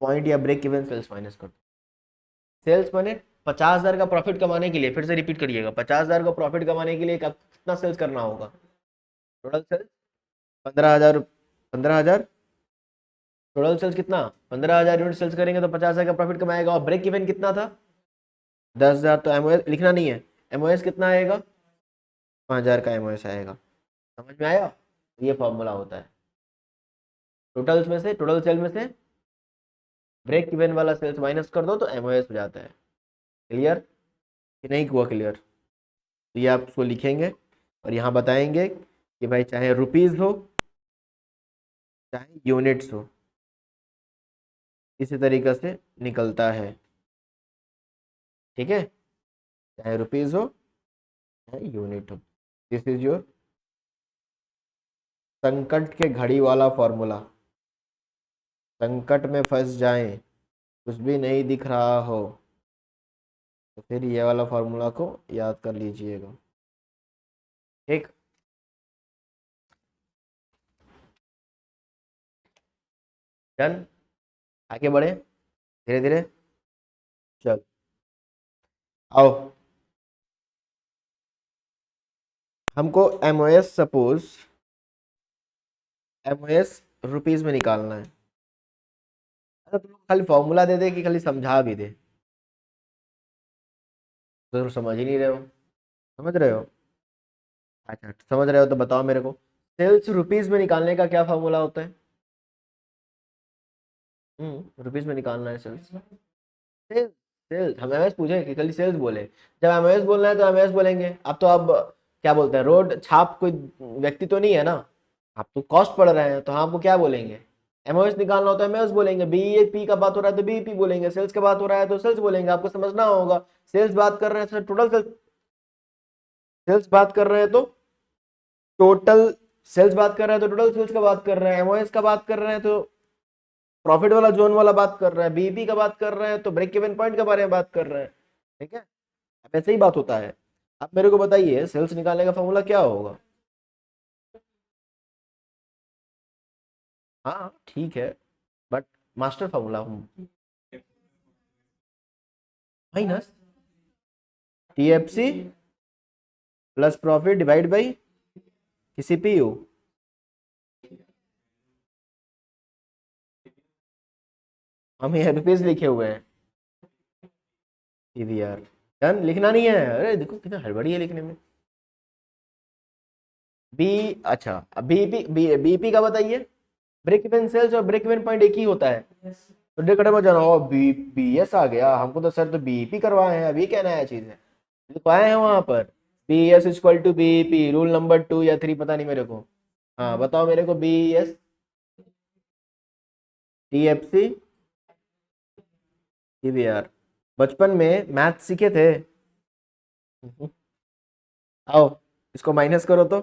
पॉइंट या ब्रेक इवन सेल्स माइनस कर दो। सेल्स मैंने 50,000 का प्रॉफिट कमाने के लिए, फिर से रिपीट करिएगा, 50,000 का प्रॉफिट कमाने के लिए कितना सेल्स करना होगा, टोटल सेल्स 15,000, 15,000 टोटल सेल्स कितना, 15,000 यूनिट सेल्स करेंगे तो 50,000 का प्रॉफिट कमाएगा। और ब्रेक इवन कितना था 10,000, तो एमओएस लिखना नहीं है, एमओएस कितना आएगा 5,000 का एमओएस आएगा। समझ में आया, ये फॉर्मूला होता है। टोटल्स में से, टोटल सेल में से ब्रेक इवन वाला सेल्स माइनस कर दो तो एमओएस हो जाता है। क्लियर कि नहीं हुआ क्लियर, तो ये आप उसको लिखेंगे और यहाँ बताएंगे कि भाई चाहे रुपीज़ हो चाहे यूनिट्स हो, इसी तरीके से निकलता है। ठीक है, चाहे रुपीज़ हो चाहे यूनिट हो, दिस इज योर संकट के घड़ी वाला फॉर्मूला। संकट में फंस जाएं, कुछ भी नहीं दिख रहा हो, तो फिर ये वाला फॉर्मूला को याद कर लीजिएगा। ठीक, डन, आगे बढ़े धीरे धीरे। चल आओ, हमको एमओएस, सपोज एमओएस रुपीज में निकालना है। अगर तुम खाली फॉर्मूला दे दे कि खाली समझा भी दे तो तुम समझ ही नहीं रहे हो। समझ रहे हो, अच्छा समझ रहे हो तो बताओ मेरे को, सेल्स रुपीज में निकालने का क्या फॉर्मूला होता है। रुपीज में निकालना है सेल्स, सेल्स, सेल्स हम एमएस पूछे कि खाली सेल्स बोले, जब एमएस बोलना है तो एमएस बोलेंगे। अब तो अब क्या बोलते हैं, रोड छाप कोई व्यक्ति तो नहीं है ना, आप तो कॉस्ट पढ़ रहे हैं, तो हम आपको क्या बोलेंगे, एमओएस निकालना होता है एमओएस बोलेंगे, बीईपी का बात हो रहा है तो बीईपी बोलेंगे, सेल्स का बात हो रहा है तो सेल्स बोलेंगे। आपको समझना होगा, सेल्स बात कर रहे हैं तो टोटल सेल्स, सेल्स बात कर रहे हैं तो टोटल सेल्स बात कर रहे हैं तो टोटल सेल्स का बात कर रहे हैं, एमओएस का बात कर रहे हैं तो प्रॉफिट वाला जोन वाला बात कर रहे हैं, बीईपी का बात कर रहे हैं तो ब्रेक इवन पॉइंट के बारे में बात कर रहे हैं। ठीक है, अब ऐसे ही बात होता है। आप मेरे को बताइए सेल्स निकालने का फॉर्मूला क्या होगा। हाँ ठीक है, बट मास्टर फॉर्मूला हूँ, minus TFC plus profit divide by CPU. हम यहाँ रुपीज लिखे हुए हैं, पीवीआर। डन, लिखना नहीं है, अरे देखो कितना हड़बड़ी है लिखने में। बी, अच्छा बीपी, बीपी का बताइए, ब्रेक इवन सेल्स और ब्रेक इवन पॉइंट एक ही होता है। तो डेकड़े में जाना हो, बी बीएस आ गया, हमको तो सर तो बीईपी करवाए हैं, अभी क्या नया चीज है लिखवाए हैं वहां पर, B S equal to BEP, rule number 2 या 3 पता नहीं मेरे को। हाँ बताओ मेरे को, बी एस टीएफसी टीवीआर, बचपन में मैथ सीखे थे। आओ इसको माइनस करो तो,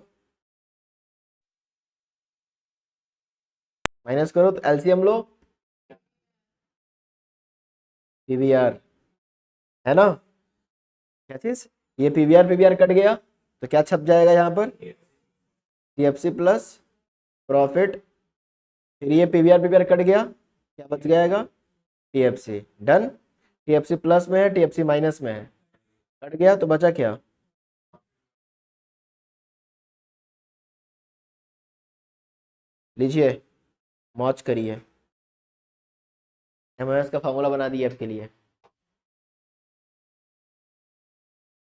माइनस करो तो एलसीएम लो, पीवीआर, है ना। क्या चीज, ये पीवीआर पीवीआर कट गया तो क्या छप जाएगा यहाँ पर, टीएफसी प्लस प्रॉफिट, फिर ये पीवीआर पीवीआर कट गया, क्या बच जाएगा, टीएफसी। डन। टीएफसी प्लस में है, टीएफसी माइनस में है, कट गया तो बचा क्या, लीजिए मौज करिए, एमओएस का फॉर्मूला बना दिया आपके लिए,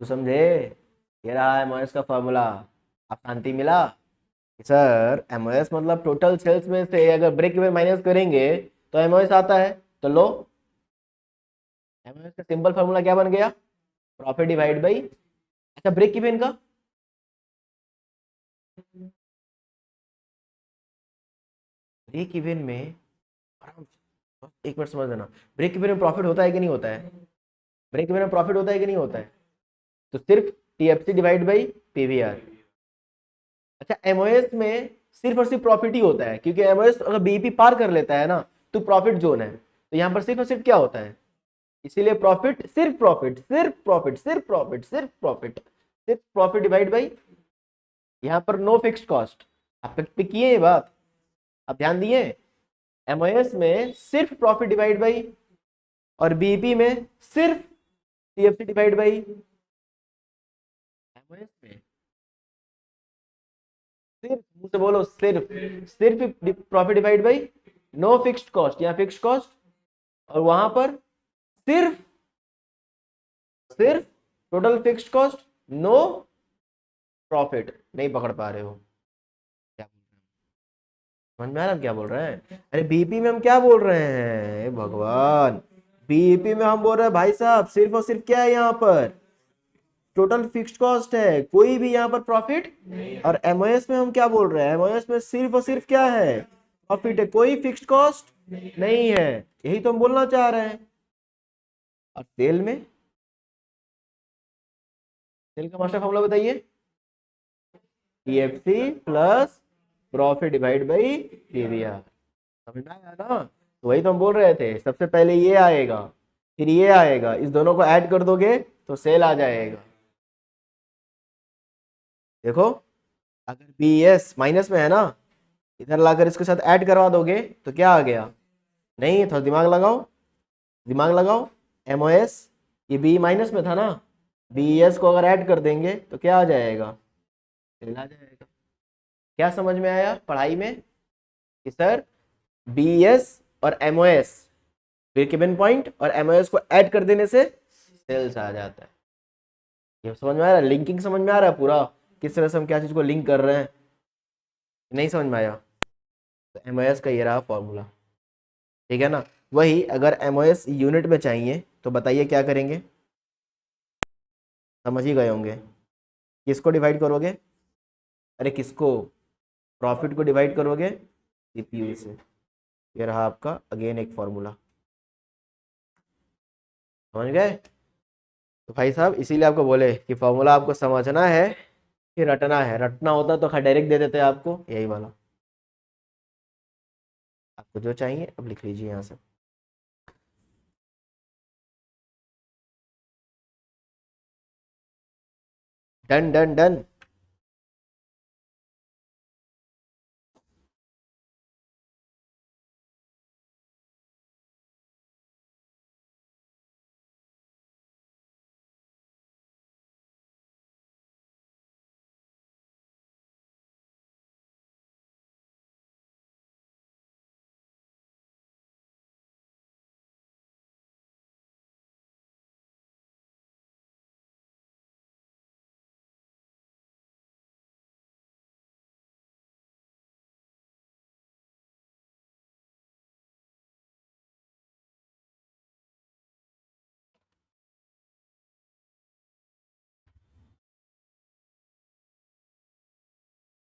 तो समझे, ये रहा एमओएस का फॉर्मूला। आप शांति मिला। सर एमओएस मतलब टोटल सेल्स में से अगर ब्रेक इवन माइनस करेंगे तो एमओएस आता है, तो लो एमओएस का सिंपल फॉर्मूला क्या बन गया, प्रॉफिट डिवाइड बाई, अच्छा ब्रेक इवन का, ब्रेक इवन में आराम से एक बार समझ लेना, ब्रेक इवन में प्रॉफिट होता है कि नहीं होता है, ब्रेक इवन में प्रॉफिट होता है कि नहीं होता है, तो सिर्फ टीएफसी डिवाइड बाई पीवीआर। अच्छा एमओएस में सिर्फ और सिर्फ प्रॉफिट ही होता है, क्योंकि एमओएस अगर बीईपी पार कर लेता है ना तो प्रॉफिट जोन है, तो यहाँ पर सिर्फ और सिर्फ क्या होता है, इसीलिए प्रॉफिट सिर्फ प्रॉफिट सिर्फ प्रॉफिट सिर्फ प्रॉफिट सिर्फ प्रॉफिट सिर्फ प्रॉफिट डिवाइड बाई, यहाँ पर नो फिक्स्ड कॉस्ट। आप पिक किए ये बात, आप ध्यान दिए, एमओएस में सिर्फ प्रॉफिट डिवाइड बाई और बीईपी में सिर्फ टीएफसी डिवाइड बाई, एमओएस में सिर्फ, मुंह से बोलो सिर्फ, सिर्फ profit divide by, no fixed cost या फिक्स्ड कॉस्ट, और वहां पर सिर्फ, सिर्फ total fixed cost, no profit. नहीं पकड़ पा रहे हो क्या, समझ में आ रहा हम क्या बोल रहे हैं, अरे बीपी में हम क्या बोल रहे हैं, हे भगवान, बीपी में हम बोल रहे हैं भाई साहब सिर्फ और सिर्फ क्या है यहाँ पर, टोटल फिक्स्ड कॉस्ट है, कोई भी यहाँ पर प्रॉफिट, और एमओएस में हम क्या बोल रहे हैं, एमओएस में सिर्फ और सिर्फ क्या है, प्रॉफिट है, कोई फिक्स्ड कॉस्ट नहीं है, यही तो हम बोलना चाह रहे हैं। और सेल में, सेल का मास्टर फॉर्मूला बताइए, TFC plus profit divide by PVR, समझ में आया ना, तो वही तो हम बोल रहे थे, सबसे पहले ये आएगा फिर ये आएगा, इस दोनों को ऐड कर दोगे तो सेल आ जाएगा। देखो अगर बी एस माइनस में है ना, इधर लाकर इसके साथ ऐड करवा दोगे तो क्या आ गया, नहीं थोड़ा दिमाग लगाओ, दिमाग लगाओ, एमओएस ये बी माइनस में था ना, बी एस को अगर ऐड कर देंगे तो क्या आ जाएगा, सेल आ जाएगा। क्या समझ में आया पढ़ाई में कि सर बी एस और एमओएस, ब्रेक इवन पॉइंट और एमओएस को ऐड कर देने से सेल्स आ जाता है। ये समझ में आ रहा है, लिंकिंग समझ में आ रहा है पूरा, किस तरह से हम क्या चीज़ को लिंक कर रहे हैं, नहीं समझ में आया, तो एमओएस का ये रहा फॉर्मूला, ठीक है ना। वही अगर एमओएस यूनिट में चाहिए तो बताइए क्या करेंगे, समझ ही गए होंगे, किसको डिवाइड करोगे, अरे किसको, प्रॉफिट को डिवाइड करोगे सीपीयू से, ये रहा आपका अगेन एक फॉर्मूला, समझ गए। तो भाई साहब इसीलिए आपको बोले कि फॉर्मूला आपको समझना है कि रटना है, रटना होता तो खैर डायरेक्ट दे देते आपको यही वाला, आपको जो चाहिए अब लिख लीजिए यहाँ से। Done done done.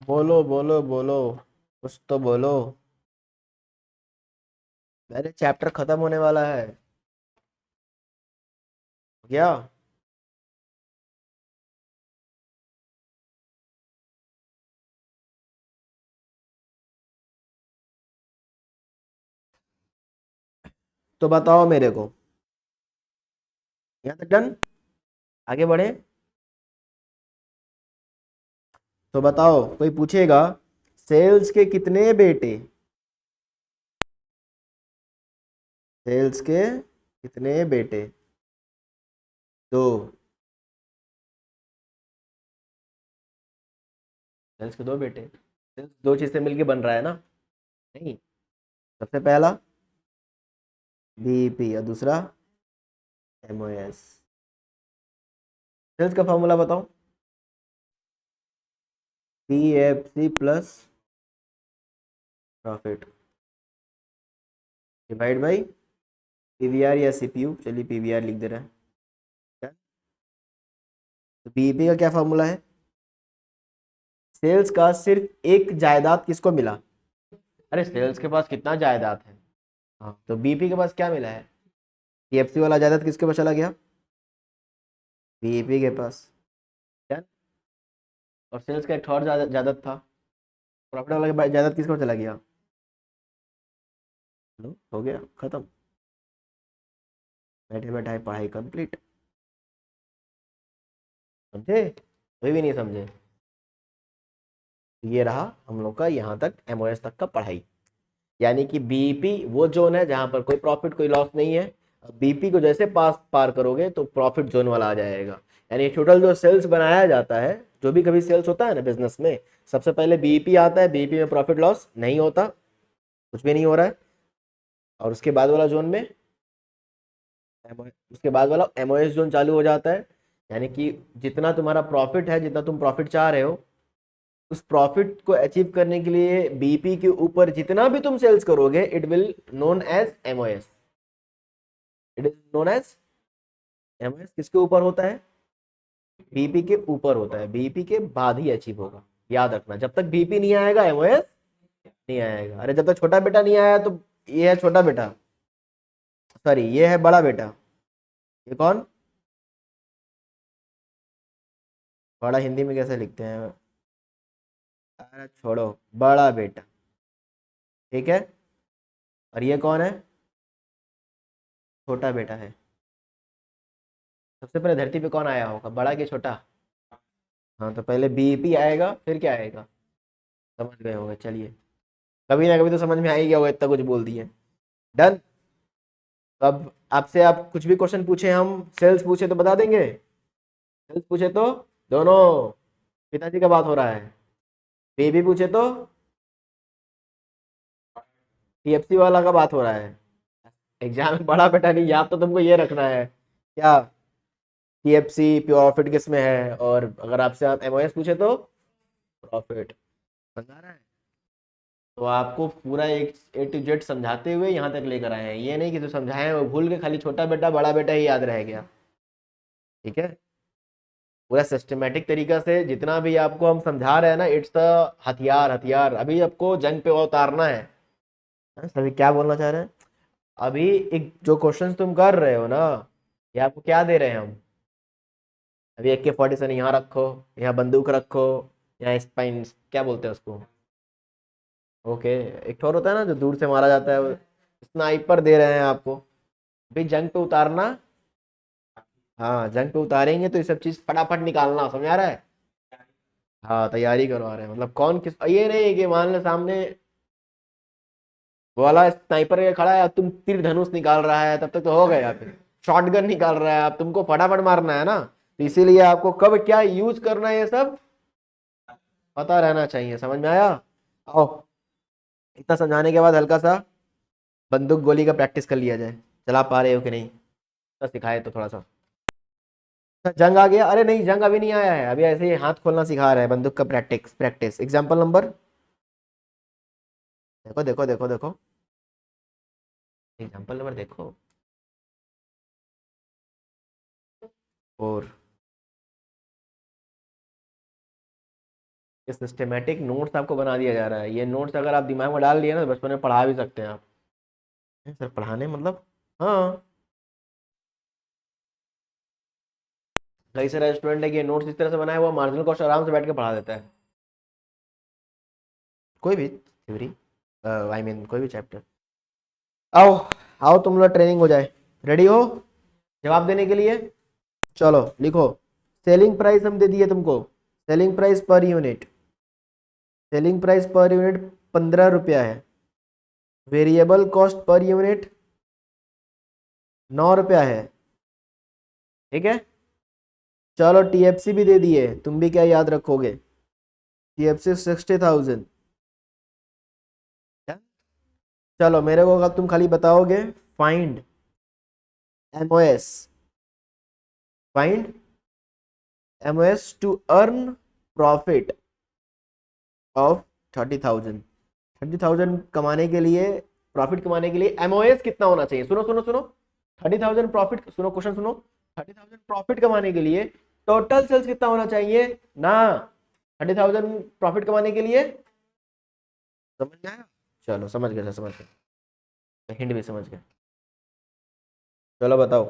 बोलो बोलो बोलो, कुछ तो बोलो, मेरे चैप्टर खत्म होने वाला है, क्या तो बताओ मेरे को, यहाँ तक डन, आगे बढ़े। तो बताओ, कोई पूछेगा सेल्स के कितने बेटे, सेल्स के कितने बेटे? दो। सेल्स के दो बेटे, सेल्स दो चीज से मिलके बन रहा है ना? नहीं, सबसे पहला बीईपी और दूसरा एमओएस। सेल्स का फॉर्मूला बताओ। PFC plus profit divide by PVR या सीपीयू, चलिए पीवीआर लिख दे रहा है। क्या? तो बीईपी का क्या फॉर्मूला है? सेल्स का सिर्फ एक जायदाद किसको मिला? अरे सेल्स के पास कितना जायदाद है? हाँ, तो बीईपी के पास क्या मिला है? पीएफसी वाला जायदाद किसके पास चला गया? बीईपी के पास। क्या? और सेल्स का एक और जायदाद था, प्रॉफिट वाला जायदाद किसके पास चला गया? हो गया खत्म, बैठे बैठाए पढ़ाई कंप्लीट। समझे? कोई भी नहीं समझे? ये रहा हम लोग का यहाँ तक एमओएस तक का पढ़ाई। यानी कि बीईपी वो जोन है जहां पर कोई प्रॉफिट कोई लॉस नहीं है। बीपी को जैसे पास पार करोगे तो प्रॉफिट जोन वाला आ जाएगा। यानी टोटल जो सेल्स बनाया जाता है, जो भी कभी सेल्स होता है ना बिजनेस में, सबसे पहले बीईपी आता है। बीईपी में प्रॉफिट लॉस नहीं होता, कुछ भी नहीं हो रहा है। और उसके बाद वाला जोन में उसके बाद वाला एमओएस जोन चालू हो जाता है। यानी कि जितना तुम्हारा प्रॉफिट है, जितना तुम प्रॉफिट चाह रहे हो, उस प्रॉफिट को अचीव करने के लिए बीपी के ऊपर जितना भी तुम सेल्स करोगे, it will known as MOS. It is known as MOS. किसके ऊपर होता है? बीपी के ऊपर होता है, बीपी के बाद ही अचीव होगा। याद रखना, जब तक बीपी नहीं आएगा एमओएस नहीं आएगा। अरे जब तक छोटा बेटा नहीं आया तो ये है छोटा बेटा, सॉरी ये है बड़ा बेटा। ये कौन? बड़ा हिंदी में कैसे लिखते हैं? अरे छोड़ो, बड़ा बेटा, ठीक है। और ये कौन है? छोटा बेटा है। सबसे पहले धरती पे कौन आया होगा, बड़ा कि छोटा? हाँ, तो पहले बीपी आएगा फिर क्या आएगा? समझ गए होंगे, चलिए। कभी ना कभी तो समझ में आ ही गया होगा, इतना कुछ बोल दिए। डन। अब आपसे आप कुछ भी क्वेश्चन पूछे, हम सेल्स पूछे तो बता देंगे? सेल्स पूछे तो दोनों पिताजी का बात हो रहा है, बेबी पूछे तो टीएफसी वाला का बात हो रहा है। एग्जाम में बड़ा बेटा नहीं, याद तो तुमको ये रखना है क्या? टीएफसी प्रॉफिट किस में है, और अगर आपसे आप एमओएस पूछे तो प्रॉफिट। समझा रहा है? तो आपको पूरा एक ए टू जेड समझाते हुए यहाँ तक लेकर आए हैं। ये नहीं कि जो समझाए वो भूल के खाली छोटा बेटा बड़ा बेटा ही याद रह गया। ठीक है, पूरा सिस्टमेटिक तरीका से जितना भी आपको हम समझा रहे हैं ना, इट्स द हथियार। हथियार अभी आपको जंग पे उतारना है। सभी क्या बोलना चाह रहे हैं? अभी एक जो क्वेश्चंस तुम कर रहे हो ना, ये आपको क्या दे रहे हैं हम? अभी AK-47 यहाँ रखो, यहाँ बंदूक रखो, यहाँ स्पाइन क्या बोलते हैं उसको, ओके, एक और होता है ना जो दूर से मारा जाता है, स्नाइपर दे रहे हैं आपको। अभी जंग पे उतारना। हाँ, जंग पे उतारेंगे तो ये सब चीज फटाफट निकालना, समझ आ रहा है? हाँ, तैयारी करवा रहे हैं, मतलब कौन किस, ये नहीं कि मान लो सामने वो वाला स्नाइपर के खड़ा है, अब तुम तीर धनुष निकाल रहा है, तब तक तो हो गया। फिर शॉटगन निकाल रहा है, अब तुमको फटाफट मारना है ना, तो इसीलिए आपको कब क्या यूज करना है ये सब पता रहना चाहिए। समझ में आया? आओ, इतना समझाने के बाद हल्का सा बंदूक गोली का प्रैक्टिस कर लिया जाए, चला पा रहे हो कि नहीं, तो सिखाए तो थोड़ा सा। जंग आ गया? अरे नहीं, जंग अभी नहीं आया है, अभी ऐसे ही हाथ खोलना सिखा रहा है, बंदूक का प्रैक्टिस प्रैक्टिस। एग्जाम्पल नंबर देखो देखो देखो देखो, एग्जाम्पल नंबर देखो। और ये सिस्टमेटिक नोट्स आपको बना दिया जा रहा है। ये नोट्स अगर आप दिमाग में डाल लिए ना तो बचपन में पढ़ा भी सकते हैं आप। सर पढ़ाने मतलब? हाँ, कई सारे रेस्टोरेंट है कि नोट्स इस तरह से बनाया हुआ, मार्जिनल कॉस्ट आराम से बैठ के पढ़ा देता है। कोई भी थ्योरी, आई मीन कोई भी चैप्टर। आओ, आओ तुम लोग ट्रेनिंग हो जाए, रेडी हो जवाब देने के लिए? चलो लिखो। सेलिंग प्राइस हम दे दिए तुमको, selling price per unit, selling price per unit 15 रुपया है। वेरिएबल कॉस्ट पर यूनिट 9 रुपया है। ठीक है, चलो टीएफसी भी दे दिए, तुम भी क्या याद रखोगे, टीएफसी 60,000। चलो मेरे को अगर तुम खाली बताओगे find MOS, find MOS to earn profit of 30,000, 30,000 कमाने के लिए, प्रॉफिट कमाने के लिए एमओएस कितना होना चाहिए? सुनो सुनो सुनो, 30,000 प्रॉफिट, सुनो क्वेश्चन सुनो, 30,000 प्रॉफिट कमाने के लिए टोटल सेल्स कितना होना चाहिए ना? 30,000 प्रॉफिट कमाने के लिए, समझ में आया? चलो समझ गए, समझ गए, हिंट भी समझ गए। चलो बताओ।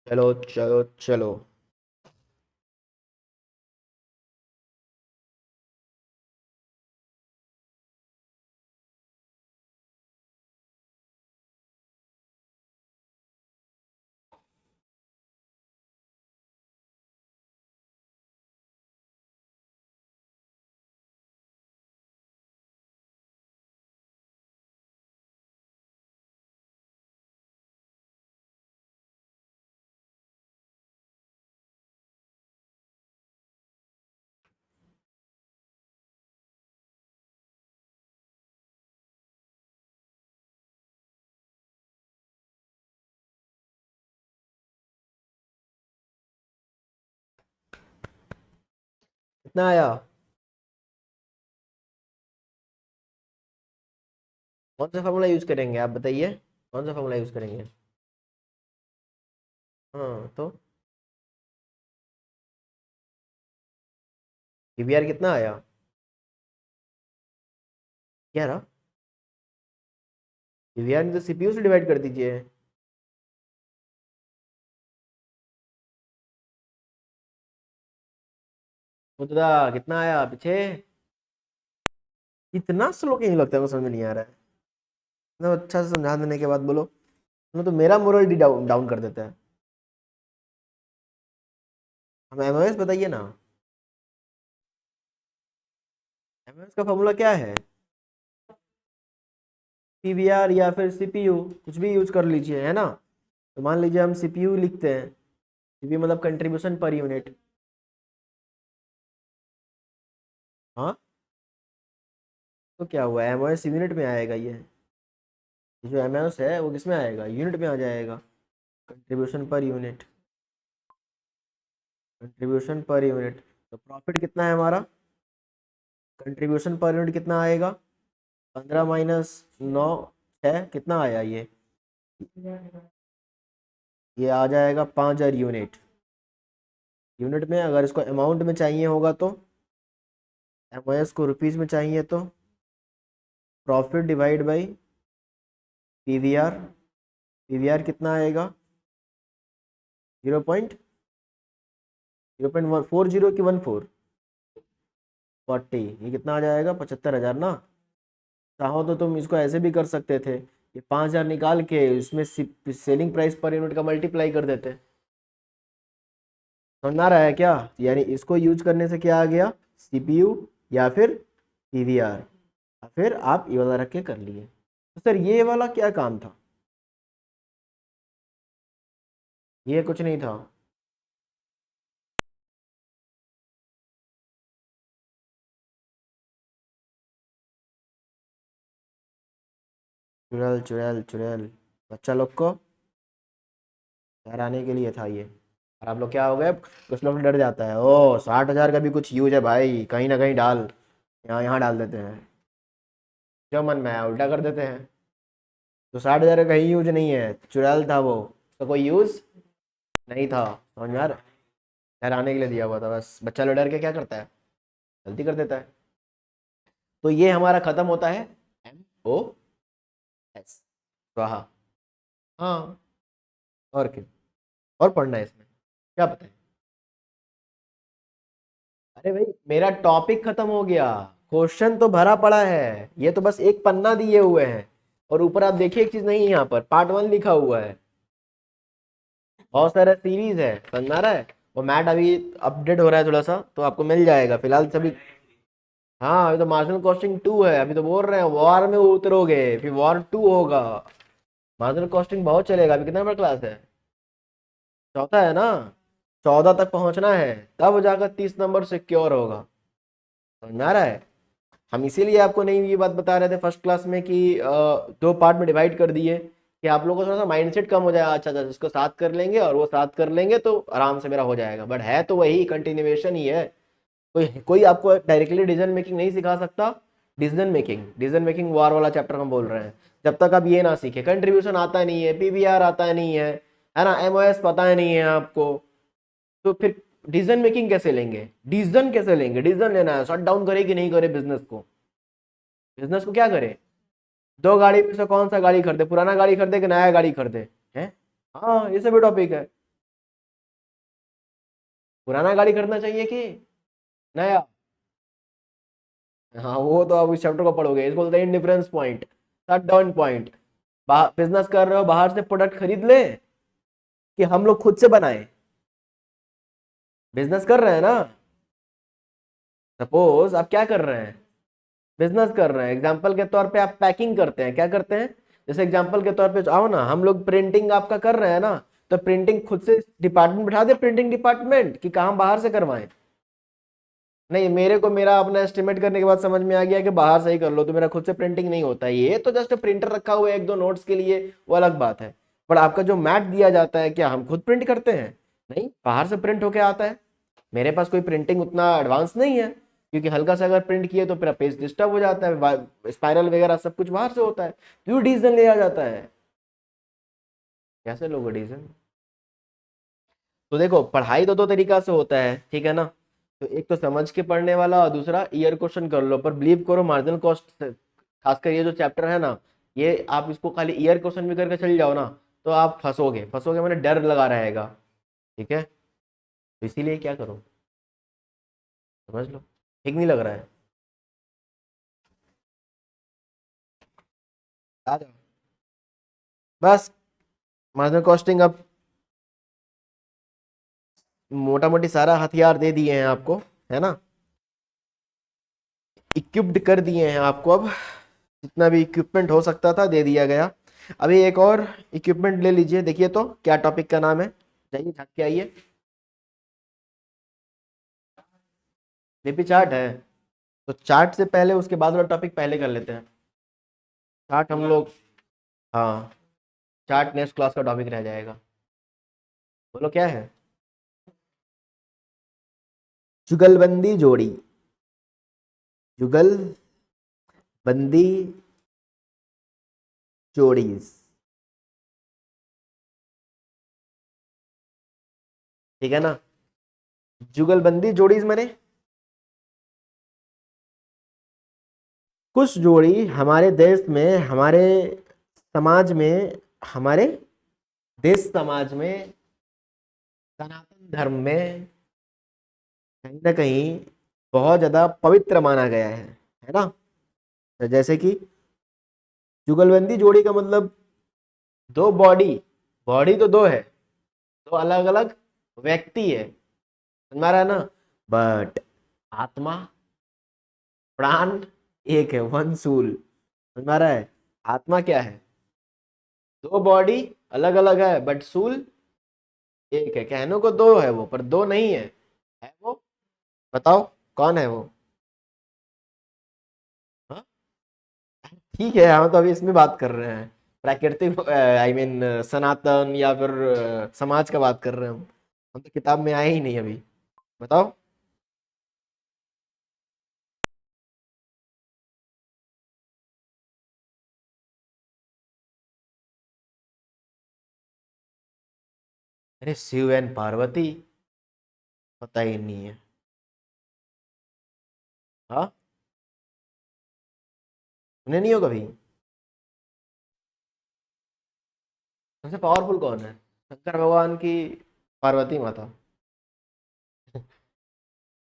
चलो चलो चलो। कितना आया? कौन सा फॉर्मूला यूज करेंगे आप बताइए, कौन सा फॉर्मूला यूज करेंगे? हाँ तो पीवीआर कितना आया? 11। पीवीआर नहीं तो सीपीयू से डिवाइड कर दीजिए। मुद्दा कितना आया पीछे? इतना स्लो क्यों लगता है, मुझे समझ में नहीं आ रहा है। इतना अच्छा से समझा देने के बाद बोलो, ना तो मेरा मोरल डी डाउन डाउन कर देता है। हम एमओएस बताइए ना, एमओएस का फॉर्मूला क्या है? पीवीआर या फिर सीपीयू, कुछ भी यूज कर लीजिए, है ना? तो मान लीजिए हम सीपीयू लिखते हैं, सीपीयू मतलब कंट्रीब्यूशन पर यूनिट। हाँ तो क्या हुआ, एमओएस यूनिट में आएगा ये जो एमओएस है वो किस में आएगा, यूनिट में आ जाएगा, contribution per unit, contribution per unit. तो प्रॉफिट कितना है हमारा, कंट्रीब्यूशन पर यूनिट कितना आएगा? 15 - 9 है, कितना आया ये आ जाएगा 5,000 यूनिट। यूनिट में अगर इसको अमाउंट में चाहिए होगा तो, एमओएस को रुपीज़ में चाहिए तो profit divide by PVR, PVR कितना आएगा? 0.040 की 14, 40, ये कितना आ जाएगा? 75,000 ना? चाहो तो तुम इसको ऐसे भी कर सकते थे, ये 5,000 निकाल के उसमें सेलिंग प्राइस पर यूनिट का मल्टीप्लाई कर देते। समझ में आ रहा है क्या? यानी इसको यूज करने से क्या आ गया, सीपीयू या फिर पीवीआर, या फिर आप ये वाला रख के कर लिए। तो सर ये वाला क्या काम था? ये कुछ नहीं था। चुड़ैल चुड़ैल चुड़ैल, बच्चा लोग को डराने के लिए था ये। और आप लोग क्या हो गए, कुछ लोग डर जाता है, ओ 60,000 का भी कुछ यूज है भाई, कहीं ना कहीं डाल, यहाँ यहाँ डाल देते हैं, जो मन में आया उल्टा कर देते हैं। तो 60,000 का कहीं यूज नहीं है, चुड़ैल था वो, तो कोई यूज नहीं था। समझ में आ रहा है? डराने के लिए दिया हुआ था बस, बच्चा लोग डर के क्या करता है, गलती कर देता है। तो ये हमारा खत्म होता है एमओएस, स्वाहा। हाँ, और क्या, और पढ़ना है इसमें, क्या पता है? अरे भाई मेरा टॉपिक खत्म हो गया, क्वेश्चन तो भरा पड़ा है, ये तो बस एक पन्ना दिए हुए हैं। और ऊपर आप देखिए एक चीज नहीं है, यहाँ पर पार्ट 1 लिखा हुआ है, बहुत सारा सीरीज है, समझ में आ रहा है। और मैट अभी अपडेट हो रहा है थोड़ा सा, तो आपको मिल जाएगा फिलहाल सभी। हाँ अभी तो मार्जिनल कॉस्टिंग 2 है, अभी तो बोल रहे हैं वॉर में उतरोगे फिर वॉर 2 होगा। मार्जिनल कॉस्टिंग बहुत चलेगा, अभी कितना नंबर क्लास है? चौथा है ना, 14 तक पहुंचना है, तब जाकर 30 नंबर सिक्योर होगा, समझ में आ रहा है। हम इसीलिए आपको नहीं ये बात बता रहे थे फर्स्ट क्लास में कि 2 पार्ट में डिवाइड कर दिए, कि आप लोगों को थोड़ा सा माइंडसेट कम हो जाएगा, अच्छा अच्छा इसको साथ कर लेंगे और वो साथ कर लेंगे तो आराम से मेरा हो जाएगा, बट है तो वही कंटिन्यूएशन ही है। कोई कोई आपको डायरेक्टली डिसीजन मेकिंग नहीं सिखा सकता। डिसीजन मेकिंग वार वाला चैप्टर हम बोल रहे हैं, जब तक आप ये ना सीखे, कंट्रीब्यूशन आता नहीं है, पीबीआर आता नहीं है ना, एमओएस पता है नहीं है आपको, तो फिर डिसीजन कैसे लेंगे, डिसीजन लेना है, शट डाउन करे कि नहीं करे बिजनेस को, बिजनेस को क्या करे, 2 गाड़ी में से कौन सा गाड़ी खरीदे, पुराना गाड़ी खरीदे कि नया गाड़ी खरीदे, हैं? हाँ ये सब भी टॉपिक है, पुराना गाड़ी खरीदना चाहिए कि नया। हाँ वो तो आप इस चैप्टर को पढ़ोगे, इसको बोलते हैं indifference point, shut down point. Business कर रहे हो, बाहर से प्रोडक्ट खरीद ले कि हम लोग खुद से बनाए, बिजनेस कर रहे हैं ना। सपोज आप क्या कर रहे हैं, बिजनेस कर रहे हैं, एग्जाम्पल के तौर पे आप पैकिंग करते हैं, क्या करते हैं, जैसे एग्जाम्पल के तौर पे आओ ना, हम लोग प्रिंटिंग आपका कर रहे हैं ना, तो प्रिंटिंग खुद से डिपार्टमेंट बिठा दे, प्रिंटिंग डिपार्टमेंट कि काम बाहर से करवाएं। नहीं, मेरे को मेरा अपना एस्टिमेट करने के बाद समझ में आ गया कि बाहर से ही कर लो, तो मेरा खुद से प्रिंटिंग नहीं होता है, ये तो जस्ट प्रिंटर रखा हुआ है 1-2 नोट्स के लिए, वो अलग बात है। पर आपका जो मैट दिया जाता है, क्या हम खुद प्रिंट करते हैं? नहीं, बाहर से प्रिंट होके आता है। मेरे पास कोई प्रिंटिंग उतना एडवांस नहीं है, क्योंकि हल्का सा अगर प्रिंट किए तो फिर पेज डिस्टर्ब हो जाता है, स्पाइरल वगैरह सब कुछ बाहर से होता है, तो डीजल ले आ जाता है। कैसे लोगे डीजल? तो देखो पढ़ाई तो 2 तरीका से होता है, ठीक है ना, तो एक तो समझ के पढ़ने वाला और दूसरा ईयर क्वेश्चन कर लो, पर बिलीव करो मार्जिनल कॉस्ट, खासकर ये जो चैप्टर है ना, ये आप इसको खाली ईयर क्वेश्चन भी करके चल जाओ ना, तो आप फंसोगे फंसोगे, मैंने डर लगा रहेगा, ठीक है। तो इसीलिए क्या करो, समझ लो, ठीक नहीं लग रहा है, आ जाओ बस। मार्जिनल कॉस्टिंग अब मोटा मोटी सारा हथियार दे दिए हैं आपको, है ना, इक्विप्ड कर दिए हैं आपको अब, जितना भी इक्विपमेंट हो सकता था दे दिया गया। अभी एक और इक्विपमेंट ले लीजिए, देखिए तो क्या टॉपिक का नाम है, जाइए झाँक के आइए। बीपी चार्ट है, तो चार्ट से पहले उसके बाद वाला टॉपिक पहले कर लेते हैं। चार्ट हम लोग, हाँ, चार्ट नेक्स्ट क्लास का टॉपिक रह जाएगा। बोलो क्या है? जुगलबंदी जोड़ी, जुगलबंदी जोड़ीज, ठीक है ना, जुगलबंदी जोड़ीज मैंने कुछ जोड़ी हमारे देश में, हमारे समाज में, हमारे देश समाज में, सनातन धर्म में कहीं ना कहीं बहुत ज्यादा पवित्र माना गया है ना। तो जैसे कि जुगलबंदी जोड़ी का मतलब, दो बॉडी, बॉडी तो दो है, दो अलग अलग व्यक्ति है, समझ में आ रहा है ना, बट आत्मा, प्राण एक है, वन सूल, समझ में आ रहा है। आत्मा क्या है, दो बॉडी अलग अलग है बट सूल एक है, कहने को दो है वो, पर दो नहीं है वो, बताओ कौन है वो? हाँ? ठीक है, हम तो अभी इसमें बात कर रहे हैं, प्राकृतिक आई मीन सनातन या फिर समाज का बात कर रहे हैं हम तो किताब में आए ही नहीं अभी, बताओ। अरे शिव एंड पार्वती, पता ही नहीं है। हाँ, उन्हें नहीं हो कभी? सबसे पावरफुल कौन है? शंकर भगवान की पार्वती माता?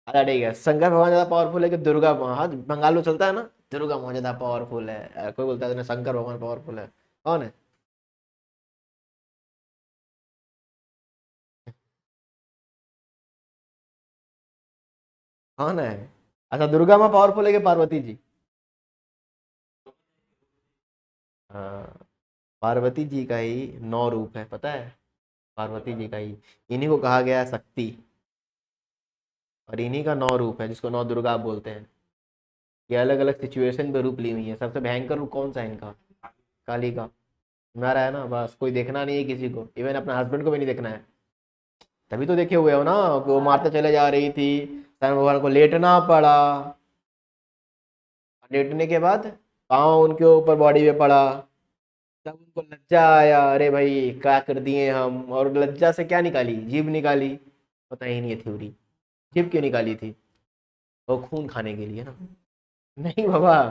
अच्छा ठीक है, शंकर भगवान ज्यादा पावरफुल है कि दुर्गा, हाँ बंगाल में चलता है ना, दुर्गा माँ ज्यादा पावरफुल है, कोई बोलता है ना शंकर भगवान पावरफुल है, कौन है? कौन है? अच्छा दुर्गा माँ पावरफुल है कि पार्वती जी? हाँ, पार्वती जी का ही 9 रूप है, पता है? पार्वती जी का ही, इन्हीं को कहा गया है शक्ति, और इन्हीं का 9 रूप है जिसको 9 दुर्गा आप बोलते हैं। ये अलग अलग सिचुएशन पे रूप ली हुई है। सबसे भयंकर रूप कौन सा है इनका? काली का। तुम्हारा है ना, बस कोई देखना नहीं है किसी को, इवन अपने हस्बैंड को भी नहीं देखना है। तभी तो देखे हुए हो ना, कि वो मारते चले जा रही थी, स्वयं भगवान को लेटना पड़ा, लेटने के बाद पाँव उनके ऊपर बॉडी पे पड़ा, तब उनको लज्जा आया, अरे भाई क्या कर दिए हम, और लज्जा से क्या निकाली? जीभ निकाली। पता ही नहीं है थ्योरी, जीभ क्यों निकाली थी? वो खून खाने के लिए ना। नहीं बाबा,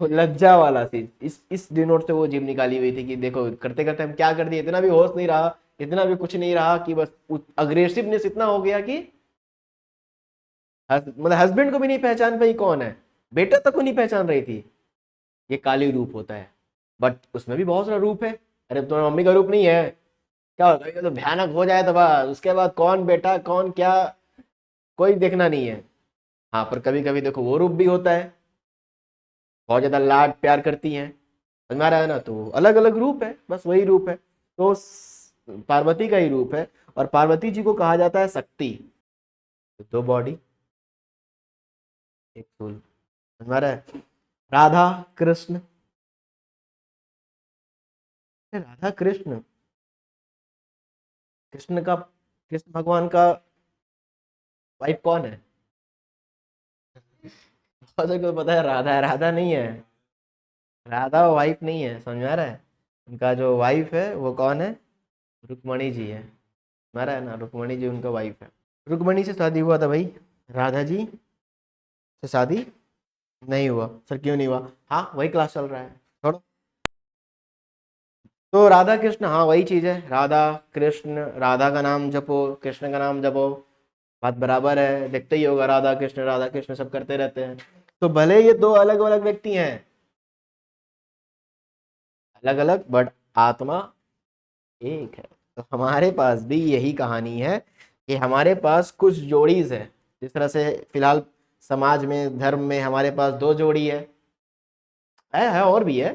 वो लज्जा वाला चीज, इस डिनोट से वो जीभ निकाली हुई थी कि देखो करते करते हम क्या कर दिए, इतना भी होश नहीं रहा, इतना भी कुछ नहीं रहा, कि बस अग्रेसिवनेस इतना हो गया कि मतलब हस्बैंड को भी नहीं पहचान पाई कौन है, बेटा तक को नहीं पहचान रही थी। ये काली रूप होता है। बट उसमें भी बहुत सारा रूप है। अरे तुम्हारी मम्मी का रूप नहीं है, क्या होता है, ये तो भयानक हो जाए तो बस उसके बाद कौन बेटा कौन क्या, कोई देखना नहीं है। हाँ पर कभी कभी देखो वो रूप भी होता है, बहुत ज्यादा लाड प्यार करती हैं, समझ में आ रहा है ना, तो अलग अलग रूप है, बस वही रूप है। तो पार्वती का ही रूप है, और पार्वती जी को कहा जाता है शक्ति। 2 बॉडी, एक सोल, समझ में आ रहा है? राधा कृष्ण, राधा कृष्ण, कृष्ण का, कृष्ण भगवान का वाइफ कौन है? बहुत को पता है राधा है, राधा नहीं है, राधा वाइफ नहीं है, समझ में आ रहा है? उनका जो वाइफ है वो कौन है? रुक्मणी जी है, समझ रहा है ना, रुक्मणी जी उनका वाइफ है। रुक्मणी से शादी हुआ था भाई, राधा जी से शादी नहीं हुआ। सर क्यों नहीं हुआ? हाँ वही क्लास चल रहा है, छोड़ो। तो राधा कृष्ण, हाँ वही चीज है, राधा कृष्ण, राधा का नाम जपो कृष्ण का नाम जपो, बात बराबर है, देखते ही होगा राधा कृष्ण सब करते रहते हैं। तो भले ये दो अलग अलग व्यक्ति हैं, अलग अलग, बट आत्मा एक है। तो हमारे पास भी यही कहानी है, कि हमारे पास कुछ जोड़ीज है। जिस तरह से फिलहाल समाज में, धर्म में हमारे पास 2 जोड़ी है और भी है,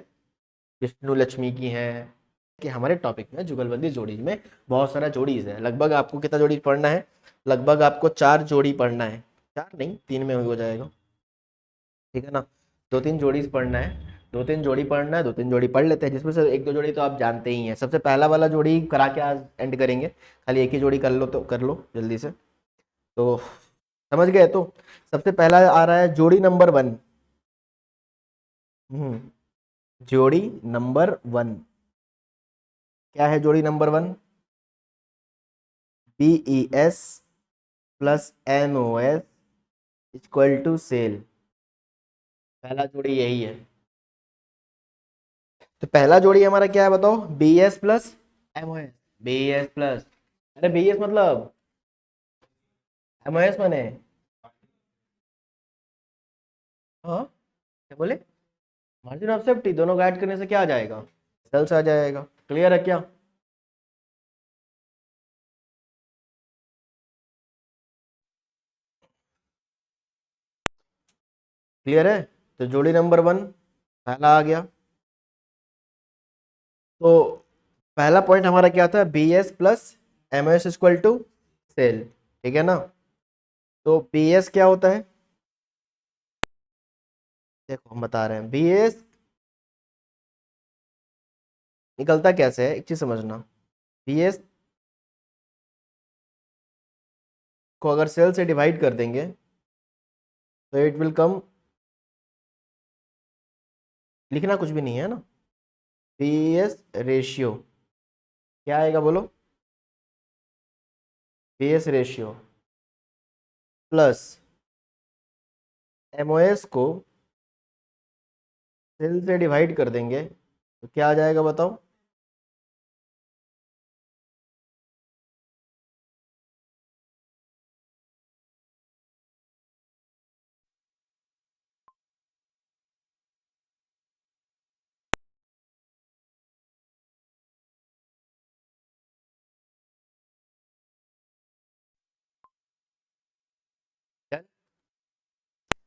विष्णु लक्ष्मी की है। कि हमारे टॉपिक में जुगलबंदी जोड़ी में बहुत सारा जोड़ीज है। लगभग आपको कितना जोड़ी पढ़ना है? लगभग आपको 4 जोड़ी पढ़ना है, 4 नहीं 3 में हो जाएगा, ठीक है ना? 2-3 जोड़ी पढ़ना है, 2-3 जोड़ी पढ़ना है, 2-3 जोड़ी पढ़ लेते हैं, जिसमें से 1-2 जोड़ी तो आप जानते ही हैं। सबसे पहला वाला जोड़ी करा के आज एंड करेंगे, खाली एक ही जोड़ी कर लो तो कर लो जल्दी से। तो समझ गए तो? सबसे पहला आ रहा है जोड़ी नंबर 1। जोड़ी नंबर 1 क्या है? जोड़ी number 1, BES plus MOS equal to sale. पहला जोड़ी यही है। तो पहला जोड़ी हमारा क्या है बताओ? BS plus MOS, BS plus, अरे BS मतलब MOS माने, हाँ क्या बोले? मार्जिन ऑफ सेफ्टी, दोनों को ऐड करने से क्या आ जाएगा? सेल्स आ जाएगा। क्लियर है क्या? क्लियर है? तो जोड़ी नंबर 1 पहला आ गया। तो पहला पॉइंट हमारा क्या था? BS plus MOS equal to sale, ठीक है ना? तो BS क्या होता है? देखो हम बता रहे हैं, BS निकलता कैसे है, एक चीज समझना। BS को अगर सेल से डिवाइड कर देंगे तो इट विल कम, लिखना कुछ भी नहीं है ना, BS रेशियो क्या आएगा बोलो? BS रेशियो प्लस MOS को सेल से डिवाइड कर देंगे तो क्या आ जाएगा बताओ?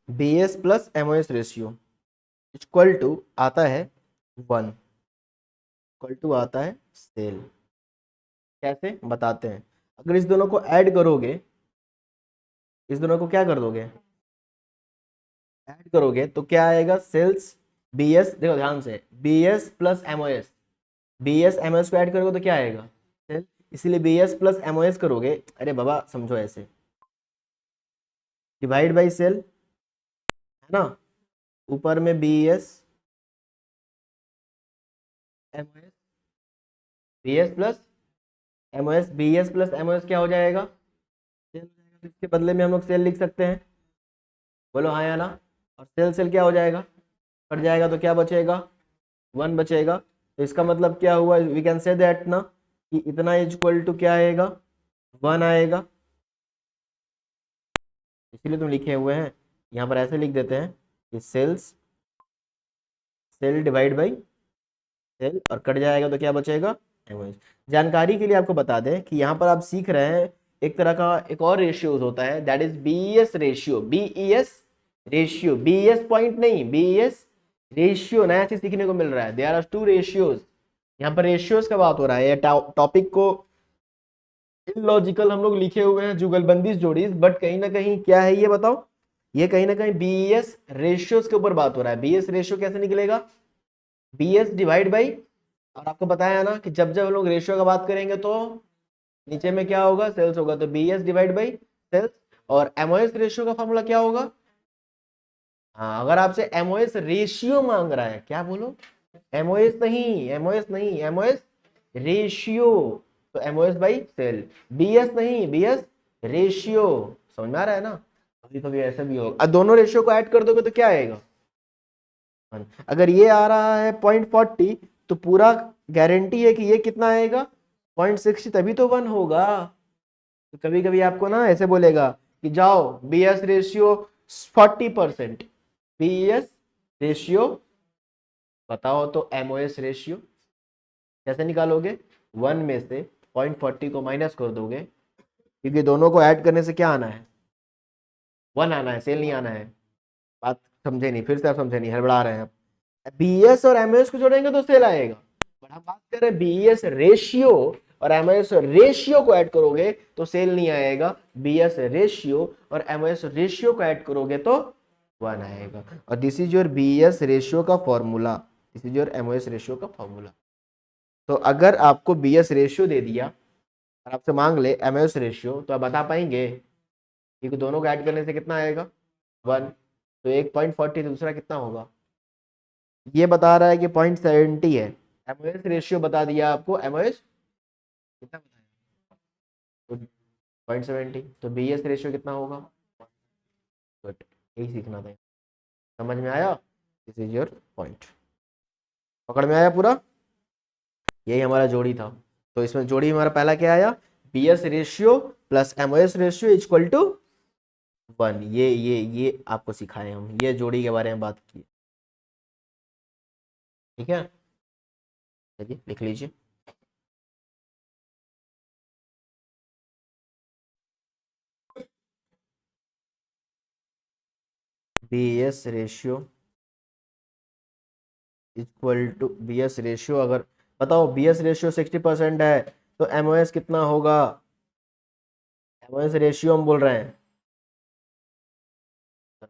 B S plus MOS ratio equal to आता है 1, इक्वल टू आता है सेल। कैसे बताते हैं। अगर इस दोनों को ऐड करोगे, इस दोनों को क्या कर दोगे, ऐड करोगे तो क्या आएगा, सेल्स बी एस, देखो ध्यान से, B S plus MOS, B S MOS को ऐड करोगे तो क्या आएगा, सेल। इसीलिए बी एस प्लस एमओएस करोगे, अरे बाबा समझो ऐसे, डिवाइड बाई सेल, है ना, ऊपर में B S MOS, B S plus MOS, B S plus MOS क्या हो जाएगा, सेल हो जाएगा। तो इसके बदले में हम लोग सेल लिख सकते हैं, बोलो हाँ या ना। और सेल सेल क्या हो जाएगा, कट जाएगा तो क्या बचेगा, 1 बचेगा। तो इसका मतलब क्या हुआ, वी कैन से दैट ना कि इतना इज इक्वल टू क्या आएगा, 1 आएगा। इसीलिए तुम लिखे हुए हैं, यहाँ पर ऐसे लिख देते हैं कि sales, sale divide by sale, और कट जाएगा तो क्या बचेगा, एमओएस। जानकारी के लिए आपको बता दें कि यहाँ पर आप सीख रहे हैं एक तरह का एक और रेशियोज होता है, that is BeES ratio, BeES ratio, BeES point नहीं, बीईएस रेशियो, नया चीज सीखने को मिल रहा है। देयर आर टू रेशियोज, यहाँ पर रेशियोज का बात हो रहा है। ये टॉपिक को इलॉजिकल हम लोग लिखे हुए हैं, जुगलबंदी जोड़ीज, बट कहीं ना कहीं क्या है ये बताओ, ये कहीं ना कहीं बीईएस रेशियोज के ऊपर बात हो रहा है। बीईएस रेशियो कैसे निकलेगा, बीएस डिवाइड बाई, और आपको बताया ना कि जब जब हम लोग रेशियो का बात करेंगे तो नीचे में क्या होगा, सेल्स होगा, तो B S divide by sales. और एमओएस रेशियो का फॉर्मूला क्या होगा, हाँ अगर आपसे एमओएस रेशियो मांग रहा है, क्या बोलो, एमओएस नहीं, एमओएस नहीं, एमओएस रेशियो, तो एमओएस बाई सेल, बीएस नहीं, बीएस रेशियो। समझ में आ रहा है ना। कभी कभी ऐसा भी होगा, दोनों रेशियो को ऐड कर दोगे तो क्या आएगा, अगर ये आ रहा है 0.40 तो पूरा गारंटी है कि ये कितना आएगा, 0.60, तभी तो 1 होगा। तो कभी कभी आपको ना ऐसे बोलेगा कि जाओ B S ratio 40%, B S ratio बताओ तो एमओएस रेशियो कैसे निकालोगे, 1 में से 0.40 को माइनस कर दोगे, क्योंकि दोनों को ऐड करने से क्या आना है, 1 आना है, सेल नहीं आना है। बात समझे नहीं, फिर से आप समझे नहीं, हड़बड़ा रहे हैं आप। बीएस और एमओएस को जोड़ेंगे तो सेल आएगा, बट हम बात कर रहे हैं बीएस रेशियो और एमओएस रेशियो को ऐड करोगे तो सेल नहीं आएगा, बीएस रेशियो और एमओएस रेशियो को ऐड करोगे तो 1 आएगा। और this is your BS ratio का formula, this is your MOS ratio का फॉर्मूला। तो अगर आपको बीएस रेशियो दे दिया और आपसे मांग ले एमओएस रेशियो, तो आप बता पाएंगे, क्योंकि दोनों को ऐड करने से कितना आएगा, 1, तो 1.40, दूसरा कितना होगा, ये बता रहा है कि 0.70 है, एमओएस रेशियो बता दिया आपको, एमओएस कितना बताया, तो 0.70, तो बीएस रेशियो कितना होगा, गुड, यही सीखना था। समझ में आया, दिस इज योर पॉइंट, पकड़ में आया पूरा, यही हमारा जोड़ी था। तो इसमें जोड़ी हमारा पहला क्या आया, BS ratio plus MOS ratio equal to 1, ये आपको सिखाए हम, ये जोड़ी के बारे में बात की, ठीक है, चलिए लिख लीजिए। BS ratio equal to, BS ratio अगर बताओ, बीएस रेशियो 60% है तो एमओएस कितना होगा, एमओएस रेशियो हम बोल रहे हैं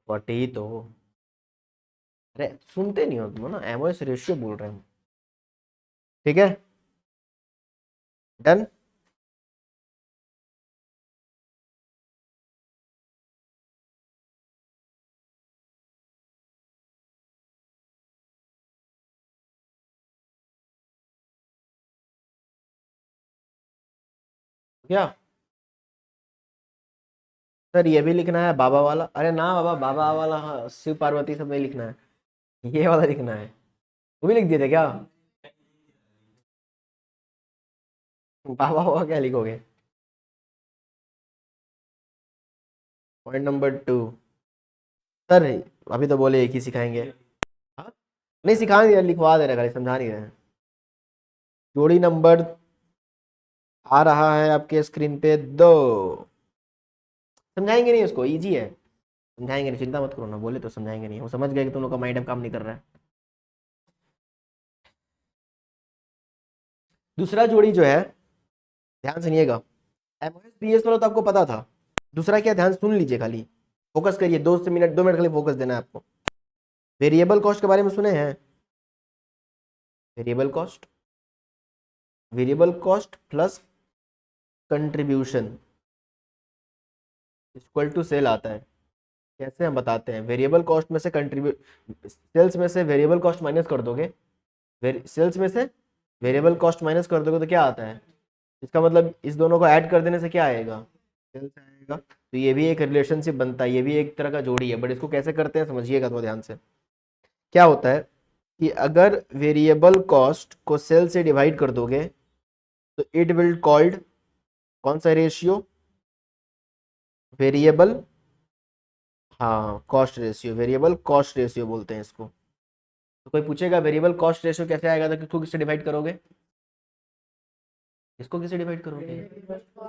40 ही तो, अरे सुनते नहीं हो तुम ना, एमओएस रेशियो बोल रहे हैं, ठीक है, डन। क्या सर, ये भी लिखना है बाबा वाला, अरे ना बाबा, बाबा वाला हाँ, शिव पार्वती सब नहीं लिखना है, ये वाला लिखना है, वो भी लिख दिए थे क्या, बाबा हुआ क्या लिखोगे, पॉइंट नंबर 2, सर अभी तो बोले एक ही सिखाएंगे, हाँ? नहीं सिखा नहीं रहे, लिखवा दे रहे, खाली समझा नहीं रहे हैं। जोड़ी नंबर आ रहा है आपके स्क्रीन पे 2, समझाएंगे नहीं उसको, इजी है, समझाएंगे नहीं, चिंता मत करो ना, बोले तो समझाएंगे नहीं, वो समझ गए कि तुम लोग का माइंड अब काम नहीं कर रहा है। दूसरा जोड़ी जो है, ध्यान सुनिएगा, एमओएस पीएस वाला तो आपको पता था। दूसरा क्या, ध्यान सुन लीजिए, खाली फोकस करिए, 2 मिनट खाली फोकस देना है आपको। वेरिएबल कॉस्ट के बारे में सुने हैं? Variable cost, variable cost plus contribution equal to sale आता है। कैसे हम बताते हैं, वेरिएबल कॉस्ट में से कंट्रीब्यूट, सेल्स में से वेरिएबल कॉस्ट माइनस कर दोगे, सेल्स में से वेरिएबल कॉस्ट माइनस कर दोगे तो क्या आता है, इसका मतलब इस दोनों को ऐड कर देने से क्या आएगा, सेल्स आएगा। तो ये भी एक रिलेशनशिप बनता है, ये भी एक तरह का जोड़ी है, बट इसको कैसे करते हैं समझिएगा तो ध्यान से। क्या होता है कि अगर वेरिएबल कॉस्ट को सेल से डिवाइड कर दोगे तो इट विल कॉल्ड, कौन सा रेशियो, वेरिएबल, हाँ cost ratio, variable cost ratio बोलते हैं इसको। तो कोई पूछेगा वेरिएबल कॉस्ट रेशियो कैसे आएगा, तो किसको किससे डिवाइड करोगे, इसको किससे डिवाइड करोगे,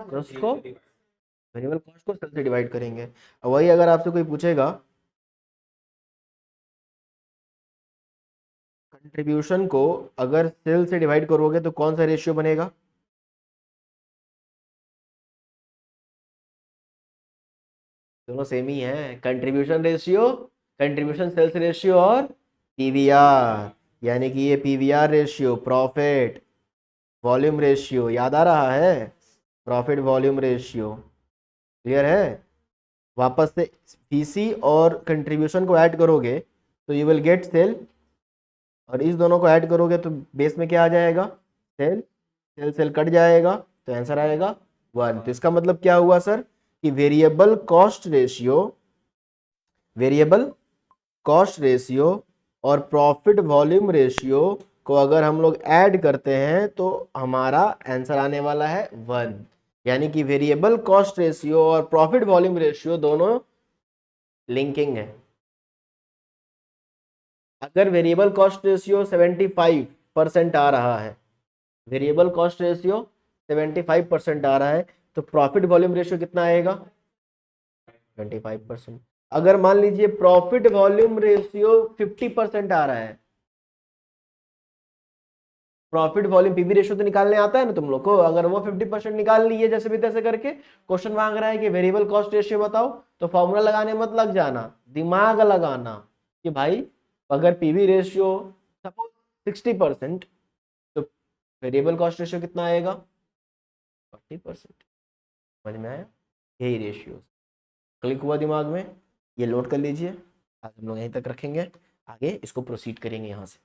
कॉस्ट को, वेरिएबल कॉस्ट को सेल से डिवाइड करेंगे। अब वही अगर आपसे कोई पूछेगा कंट्रीब्यूशन को अगर सेल से डिवाइड करोगे तो कौन सा रेशियो बनेगा, दोनों सेम ही है, contribution ratio, contribution sales ratio और पीवीआर, यानी कि ये PVR ratio, profit volume ratio, याद आ रहा है, प्रॉफिट वॉल्यूम रेशियो, क्लियर है। वापस से पीसी और कंट्रीब्यूशन को ऐड करोगे तो यू विल गेट सेल, और इस दोनों को ऐड करोगे तो बेस में क्या आ जाएगा, सेल, सेल सेल कट जाएगा तो आंसर आएगा 1। तो इसका मतलब क्या हुआ सर कि variable cost ratio, variable cost ratio और प्रॉफिट वॉल्यूम रेशियो को अगर हम लोग ऐड करते हैं तो हमारा आंसर आने वाला है 1। यानी कि वेरिएबल कॉस्ट रेशियो और प्रॉफिट वॉल्यूम रेशियो दोनों लिंकिंग है। अगर वेरिएबल कॉस्ट रेशियो 75% आ रहा है, वेरिएबल कॉस्ट रेशियो 75% आ रहा है, तो प्रॉफिट वॉल्यूम रेशियो कितना आएगा, 25%। अगर मान लीजिए प्रॉफिट वॉल्यूम रेशियो 50% आ रहा है, प्रॉफिट वॉल्यूम पीवी रेशियो तो निकालने आता है ना तुम लोग को, अगर वो 50% निकाल लिए जैसे भी तैसे करके, क्वेश्चन मांग रहा है कि वेरिएबल कॉस्ट रेशियो बताओ, तो फॉर्मूला लगाने मत लग जाना, दिमाग लगाना कि भाई अगर पीवी रेशियो सपोज 60%, तो वेरिएबल कॉस्ट रेशियो कितना आएगा, 40%। समझ में आया, यही रेशियो क्लिक हुआ दिमाग में, ये नोट कर लीजिए। आज हम लोग यहीं तक रखेंगे, आगे इसको प्रोसीड करेंगे यहाँ से।